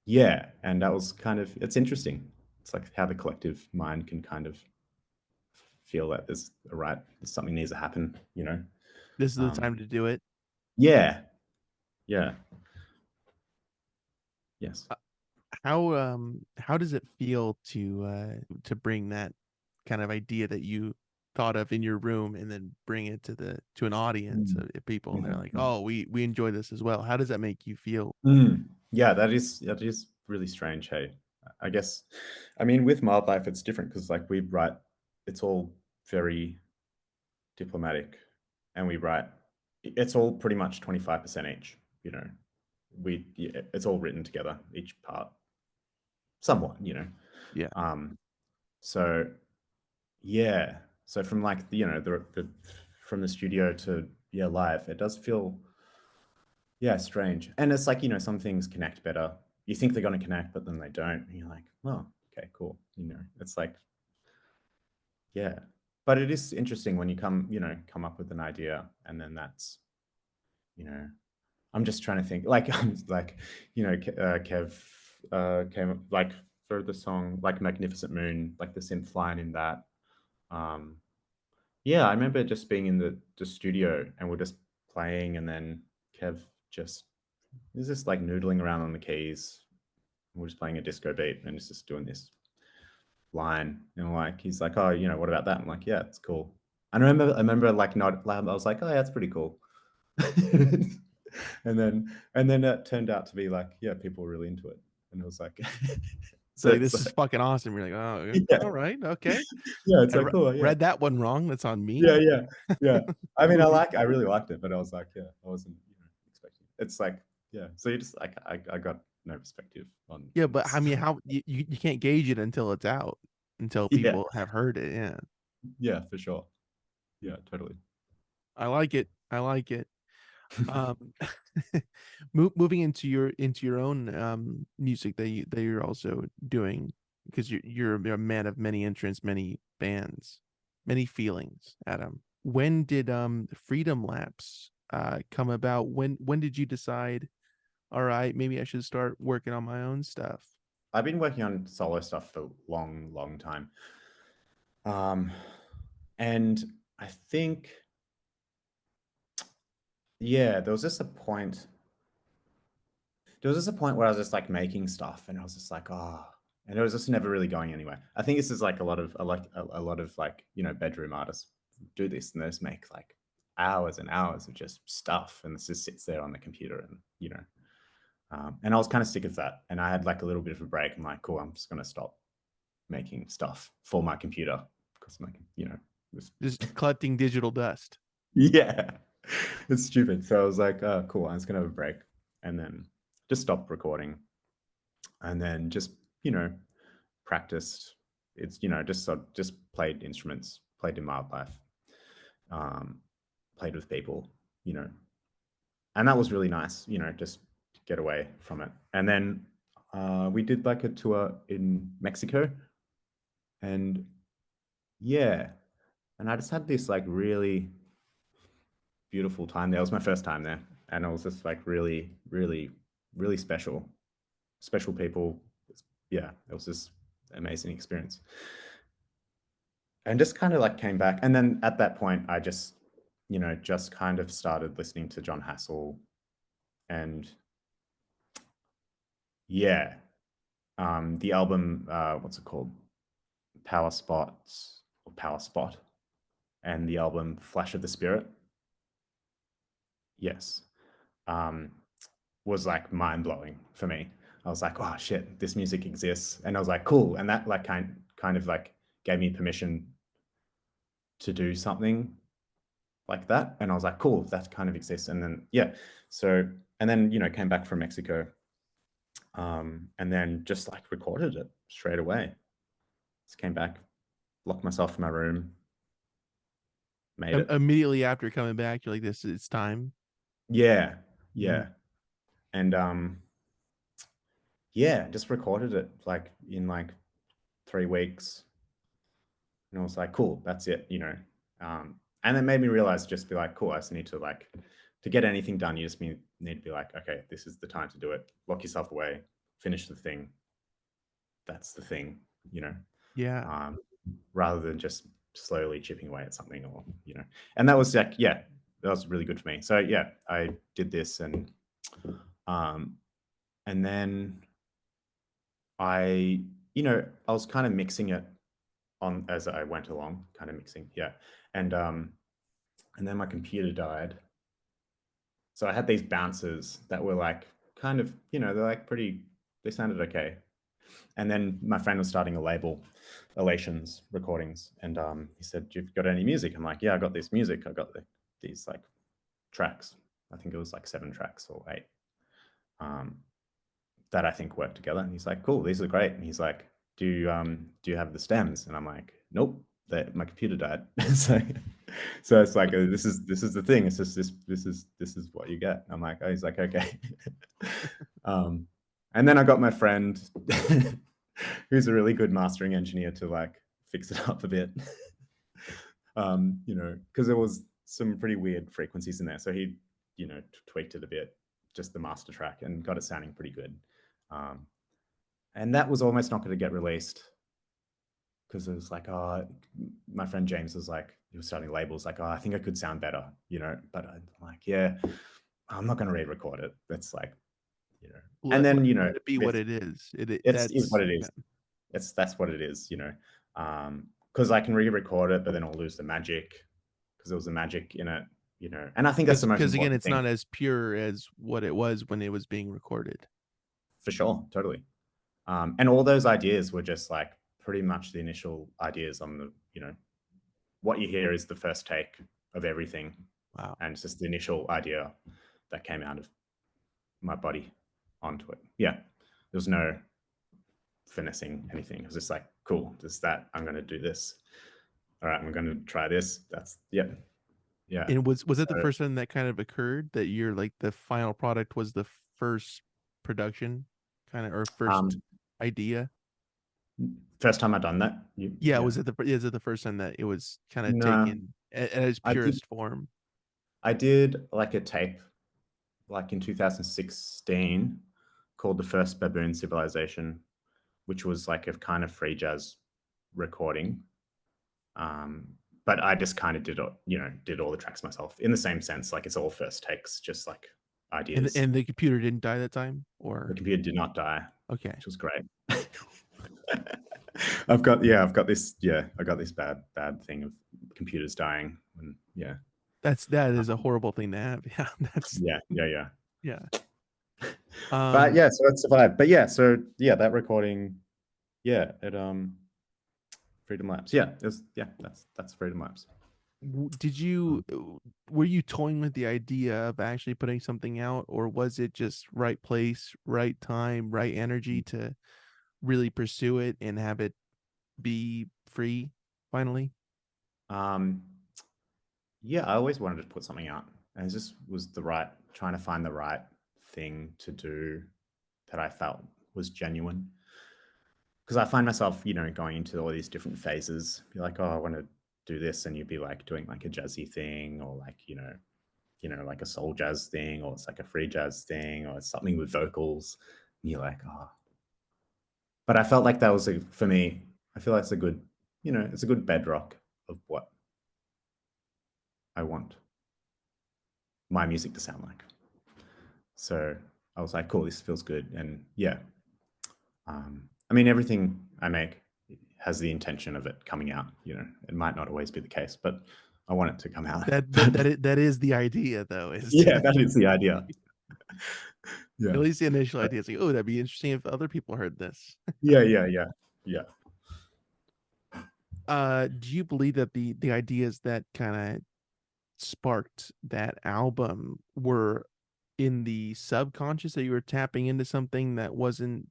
yeah, and that was kind of it's interesting. It's like how the collective mind can kind of feel that there's something needs to happen. This is the Um, time to do it. yeah, yeah, yes. How does it feel to bring that kind of idea that you thought of in your room and then bring it to an audience Mm, of people and they're like, mm, oh, we enjoy this as well. How does that make you feel? Yeah, that is really strange. Hey, I guess, I mean, with Mildlife, it's different because like we write, it's all very diplomatic, and we write, it's all pretty much 25% each. It's all written together, each part, somewhat. Yeah. Um, so yeah, so from like the from the studio to live, it does feel strange. And it's like, some things connect better. You think they're going to connect, but then they don't. And you're like, oh, okay, cool. It's like, yeah. But it is interesting when you come up with an idea and then that's, you know, I'm just trying to think like, like, Kev came up like for the song, like Magnificent Moon, like the synth line in that. Um, yeah, I remember just being in the studio and we're just playing and then Kev just he's just like noodling around on the keys. We're just playing a disco beat and he's just doing this line. And like he's like, oh, what about that? I'm like, yeah, it's cool. And I remember like not I was like, oh yeah, that's pretty cool. and then it turned out to be like, yeah, people were really into it. And it was like so So like, it's this is like fucking awesome. You're like, oh, yeah, all right, okay. yeah, it's I like cool, yeah. read that one wrong. That's on Yeah, me. yeah, yeah. I mean, I really liked it, but I was like, yeah, I wasn't, expecting it. It's like, yeah. So you just like, I got no perspective Yeah, on but I this. mean, how you can't gauge it until it's out, until Yeah, people have heard it. Yeah, yeah, for sure. Yeah, totally. I like it. I like it. Um, moving into your own music that you're also doing because you're a man of many interests, many bands, many feelings. Adam, when did Freedom Lapse come about? When did you decide all right, maybe I should start working on my own stuff? I've been working on solo stuff for a long, long time. And I think, yeah, there was just a point where I was just like making stuff and I was just like, oh, and it was just never really going anywhere. I think this is like a lot of like, bedroom artists do this and they just make like hours and hours of just stuff and it just sits there on the computer and I was kind of sick of that. And I had like a little bit of a break. I'm like, cool, I'm just going to stop making stuff for my computer because my, this Just collecting digital dust. yeah, it's stupid. So I was like, oh, cool, I'm just going to have a break and then just stop recording and then just, practiced. It's, just played instruments, played in Mildlife, played with people, and that was really nice, just to get away from it. And then we did like a tour in Mexico and yeah, and I just had this like really beautiful time there. It was my first time there and it was just like really, really, really special people. Yeah, it was just an amazing experience. And just kind of like came back. And then at that point, I just kind of started listening to John Hassel and yeah, the album, what's it called? Power Spots or Power Spot and the album Flash of the Spirit. Yes. Um, was like mind blowing for me. I was like, oh shit, this music exists. And I was like, cool. And that like kind of like gave me permission to do something like that. And I was like, cool, that kind of exists. And then, yeah. So, and then, came back from Mexico and then just like recorded it straight away. Just came back, locked myself in my room, made it. Immediately after coming back, you're like, this it's time. Yeah. Mm. Yeah. And yeah, just recorded it like in like 3 weeks. And I was like, cool, that's it. And it made me realize just be like, cool, I just need to like, to get anything done, you just need to be like, okay, this is the time to do it. Lock yourself away, finish the thing. That's the thing, you know, Yeah. um, rather than just slowly chipping away at something and that was like, yeah, that was really good for me. So yeah, I did this um, and then I was kind of mixing it on as I went along, kind of mixing. Yeah. And then my computer died. So I had these bouncers that were like kind of, they're like they sounded okay. And then my friend was starting a label, Elations Recordings. And he said, you've got any music? I'm like, yeah, I got this music. I got these like tracks. I think it was like 7 tracks or 8 that I think work together. And he's like, cool, these are great. And he's like, do you have the stems? And I'm like, nope, my computer died. so it's like this is the thing. It's just this is what you get. I'm like, oh, he's like, okay. And then I got my friend who's a really good mastering engineer to like fix it up a bit. Because there was some pretty weird frequencies in there. So he, tweaked it a bit, just the master track, and got it sounding pretty good. And that was almost not going to get released because it was like, oh, my friend James was like, he was starting labels, like, oh, I think I could sound better, but I'm like, yeah, I'm not going to re-record it. That's like, and then, Let it be what it is. it's That's what it is. That's what it is, because I can re-record it, but then I'll lose the magic because there was a magic in it, and I think that's the most because again, important it's thing. not as pure as what it was when it was being recorded. For sure, totally. And all those ideas were just like pretty much the initial ideas on the, what you hear is the first take of everything. Wow. And it's just the initial idea that came out of my body onto it. Yeah. There was no finessing anything. It was just like, cool, just that. I'm going to do this. All right, I'm going to try this. That's, yeah. Yeah. And was it the So, first time that kind of occurred that you're like the final product was the first production kind of or first um, idea? first time I've done that. Yeah, Yeah. is it the first time that it was kind of No, taken at its I did, purest form? I did like a tape like in 2016 called The First Baboon Civilization, which was like a kind of free jazz recording. But I just kind of did all the tracks myself in the same sense. Like it's all first takes, just like ideas. And the computer didn't die that time, The or computer did not die, okay. which was great. I've got this, I got this bad thing of computers dying. And yeah. That is a horrible thing to have. Yeah, that's Yeah. yeah. But Um, yeah, so it survived. But yeah, so yeah, that recording, yeah, it Freedom Labs. Yeah, that's Freedom Labs. did you were you toying with the idea of actually putting something out, or was it just right place, right time, right energy to really pursue it and have it be free finally? Um, yeah, I always wanted to put something out, and it just was trying to find the right thing to do that I felt was genuine. Because I find myself, going into all these different phases. You're like, oh, I want to do this, and you'd be like doing like a jazzy thing, or like like a soul jazz thing, or it's like a free jazz thing, or it's something with vocals. And you're like, oh. But I felt like that was for me. I feel like it's a good, it's a good bedrock of what I want my music to sound like. So I was like, cool, this feels good, and yeah. I mean, everything I make has the intention of it coming out. It might not always be the case, but I want it to come out. That is the idea, though, is Yeah, that is the idea. at Yeah. least the initial idea is like, oh, that'd be interesting if other people heard this. Yeah. Do you believe that the ideas that kind of sparked that album were in the subconscious, that you were tapping into something that wasn't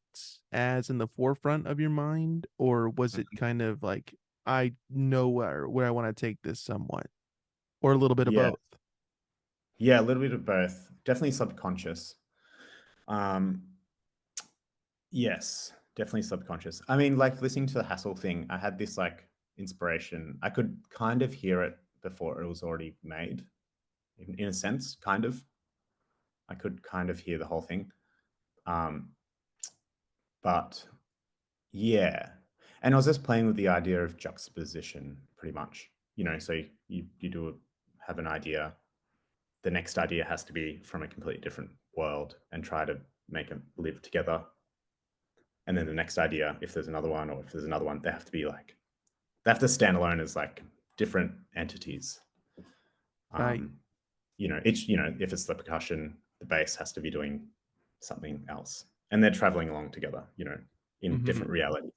as in the forefront of your mind, or was it kind of like, I know where I want to take this somewhat, or a little bit of Yeah. both? Yeah, a little bit of both. Definitely subconscious. Um, yes, definitely subconscious. I mean, like listening to the Hassle thing, I had this like inspiration. I could kind of hear it before it was already made, in a sense, kind of. I could kind of hear the whole thing. Um, but yeah, and I was just playing with the idea of juxtaposition, pretty much. So have an idea. The next idea has to be from a completely different world, and try to make them live together. And then the next idea, if there's another one, or if there's another one, they have to stand alone as like different entities. Right. If it's the percussion, the bass has to be doing something else, and they're traveling along together, in Mm-hmm. different realities.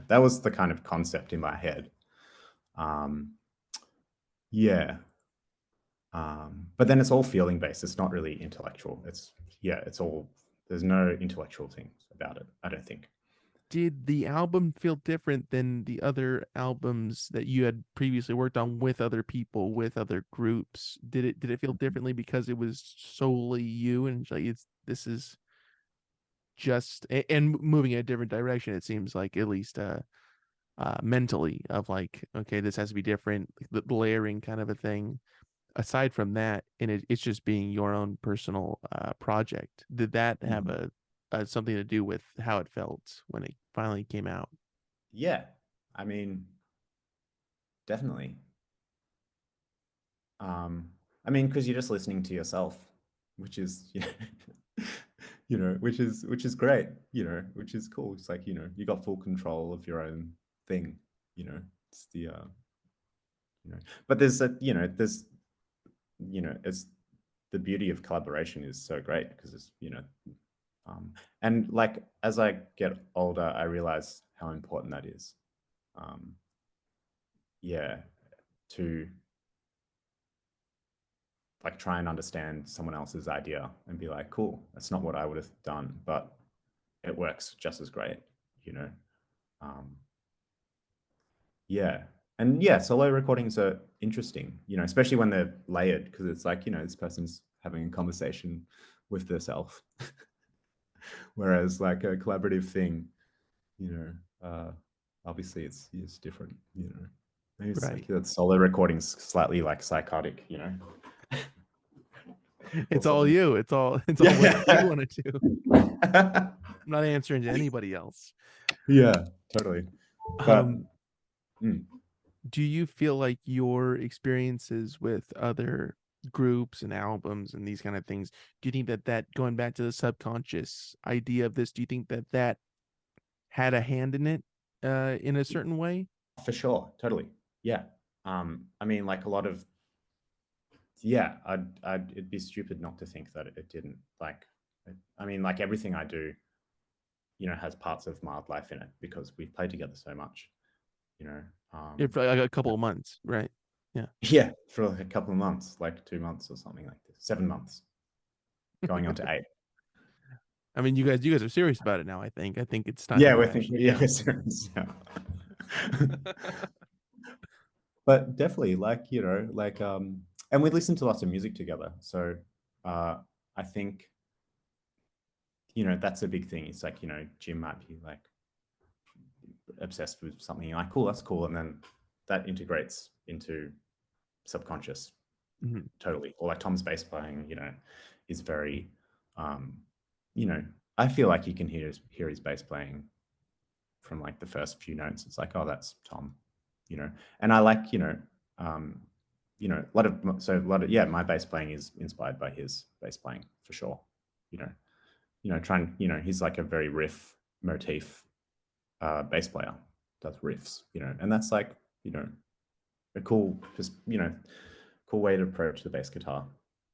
That was the kind of concept in my head. Yeah. But then it's all feeling based. It's not really intellectual. There's no intellectual things about it, I don't think. Did the album feel different than the other albums that you had previously worked on with other people, with other groups? Did it feel differently because it was solely you, and like this is just and moving in a different direction? It seems like, at least mentally, of like, okay, this has to be different, like the layering kind of a thing. Aside from that, and it's just being your own personal project, did that have Mhm. a something to do with how it felt when it finally came out? Yeah. I mean, definitely. I mean, because you're just listening to yourself, which is, which is great, which is cool. It's like, you got full control of your own thing, it's but it's the beauty of collaboration is so great, because it's, and like as I get older, I realize how important that is. Um, yeah, to like try and understand someone else's idea and be like, cool, that's not what I would have done, but it works just as great, you know? Um, yeah. And yeah, solo recordings are interesting, especially when they're layered, because it's like, this person's having a conversation with themselves. Whereas like a collaborative thing, you know, obviously it's different, Maybe it's like Right. that solo recording's slightly like psychotic, It's all something. you. It's all whatever Yeah. you want to do. I'm not answering to anybody else. Yeah, totally. But Um, mm, do you feel like your experiences with other groups and albums and these kind of things, do you think that going back to the subconscious idea of this, do you think that had a hand in it in a certain way? for sure, totally. Yeah. I mean, like a lot of yeah, it'd be stupid not to think that it didn't. Like, I mean, like everything I do, has parts of Mildlife in it because we've played together so much. You know, Yeah, um, for like a couple of months, right? Yeah. yeah, for like a couple of months, like 2 months or something like this, 7 months, going on to 8. I mean, you guys are serious about it now. I think it's time Yeah, to we're thinking, actually, yeah, yeah. we're serious. Yeah. But definitely, like and we listen to lots of music together. So uh, I think that's a big thing. It's like Jim might be like obsessed with something. You're like, cool, that's cool, and then that integrates into subconscious Mhm. totally. Or like Tom's bass playing, is very, um, you know, I feel like you can hear his bass playing from like the first few notes. It's like, oh, that's Tom, And I like, um, a lot of yeah, my bass playing is inspired by his bass playing for sure. You know, trying, he's like a very riff motif bass player, does riffs, and that's like, a cool, just cool way to approach the bass guitar.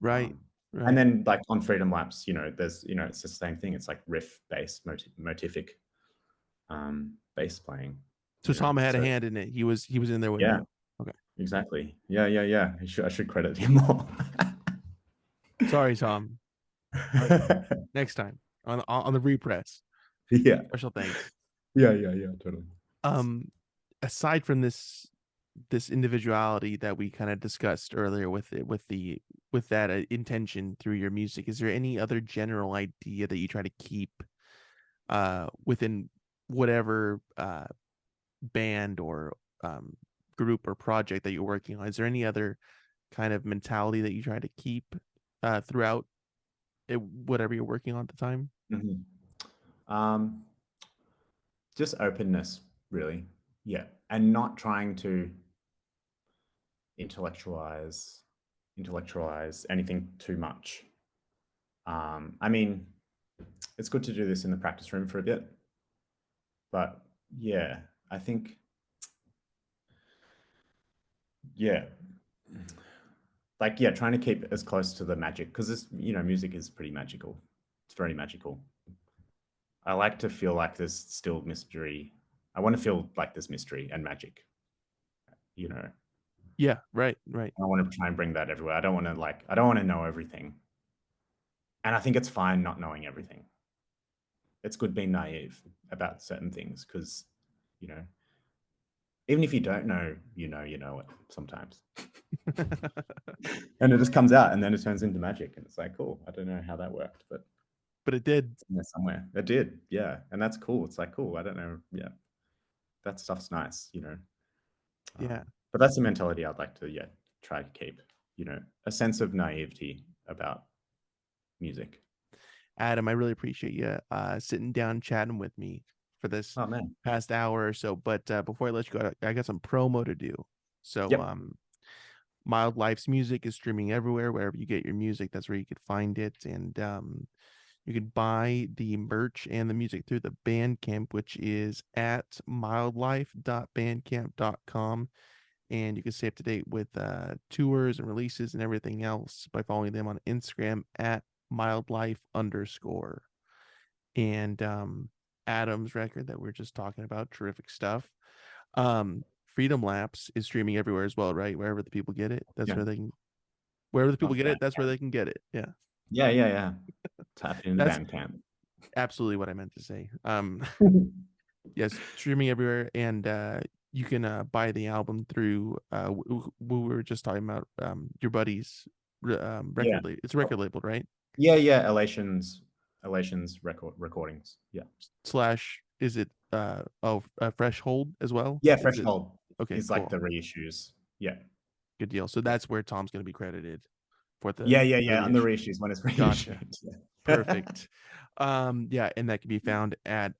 Right. Um, and Right. then like on Freedom Laps, there's it's the same thing. It's like riff based motific bass playing. So Tom had a So hand in it. He was in there with yeah, you. Okay. exactly. Yeah. I should credit him more. Sorry, Tom. All right. Next time on the repress. Yeah, Special thanks. yeah, totally. Um, aside from this individuality that we kind of discussed earlier with it with that intention through your music, is there any other general idea that you try to keep within whatever band or group or project that you're working on? Is there any other kind of mentality that you try to keep throughout whatever you're working on at the time? Mhm. Um, just openness, really. Yeah, and not trying to intellectualize intellectualize anything too much. I mean, it's good to do this in the practice room for a bit, but yeah, I think yeah, like yeah, trying to keep as close to the magic because this, music is pretty magical. It's very magical. I like to feel like there's still mystery. I want to feel like there's mystery and magic. You know, Yeah, right, right. I want to try and bring that everywhere. I don't want to know everything, and I think it's fine not knowing everything. It's good being naive about certain things because, you know, even if you don't know, you know it sometimes. And it just comes out and then it turns into magic. And it's like, cool. I don't know how that worked, but But it did. it's in there somewhere. It did. Yeah. And that's cool. It's like, cool. I don't know. Yeah. That stuff's nice. Yeah. But that's the mentality I'd like to, yeah, try to keep, a sense of naivety about music. Adam, I really appreciate you sitting down chatting with me for this Oh, man. past hour or so. But before I let you go, I got some promo to do. So, Yep. Mild Life's music is streaming everywhere. Wherever you get your music, that's where you could find it. And you can buy the merch and the music through the Bandcamp, which is at mildlife.bandcamp.com. And you can stay up to date with tours and releases and everything else by following them on Instagram at mildlife_. And Adam's record that we're just talking about, terrific stuff. Freedom Lapse is streaming everywhere as well, right? Wherever the people get it, that's Yeah. where they can. Wherever the people Off get band. it, that's where they can get it. Yeah, Yeah. Tap in that's Bandcamp. absolutely what I meant to say. Yes, streaming everywhere, and you can buy the album through we were just talking about your buddy's Yeah. record label. It's a record label, right? Yeah. Elations recordings. Yeah. Slash, is it Fresh Hold as well? Yeah, Is it Threshold okay? is like Cool, the reissues. Yeah. good deal. So Yeah. that's where Tom's going to be credited. for Yeah, the yeah, for the yeah, on the reissue. reissues when it's Gotcha. reissued. Yeah. Perfect. Yeah, and that can be found at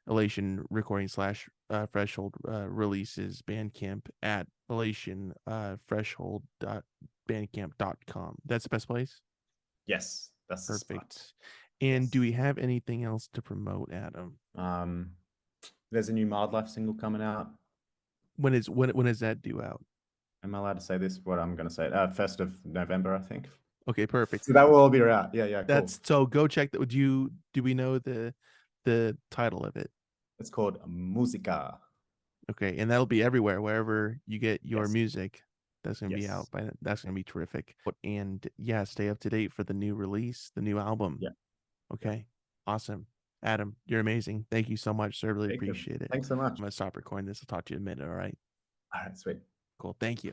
Elation Recording slash Threshold releases Bandcamp at Elation Threshold bandcamp.com. That's the best place. Yes, that's the spot. Perfect. And do Yes. we have anything else to promote, Adam? Um, there's a new Mildlife single coming out. When is that due out? Am I allowed to say this? What I'm going to say? 1st of November, I think. Okay, perfect. So that will all be out. Yeah, yeah, cool. That's so go check that. Do we know the title of it? It's called Musica. Okay, and that'll be everywhere, wherever you get your Yes, music. That's gonna be out yes, by then. That's gonna be terrific. And yeah, stay up to date for the new release, the new album. yeah, yeah. Okay, awesome. Adam, you're amazing. Thank you so much, sir. Really Jacob, appreciate it. thanks so much. I'm gonna stop recording this. I'll talk to you in a minute. All right. All right, sweet. Cool. Thank you.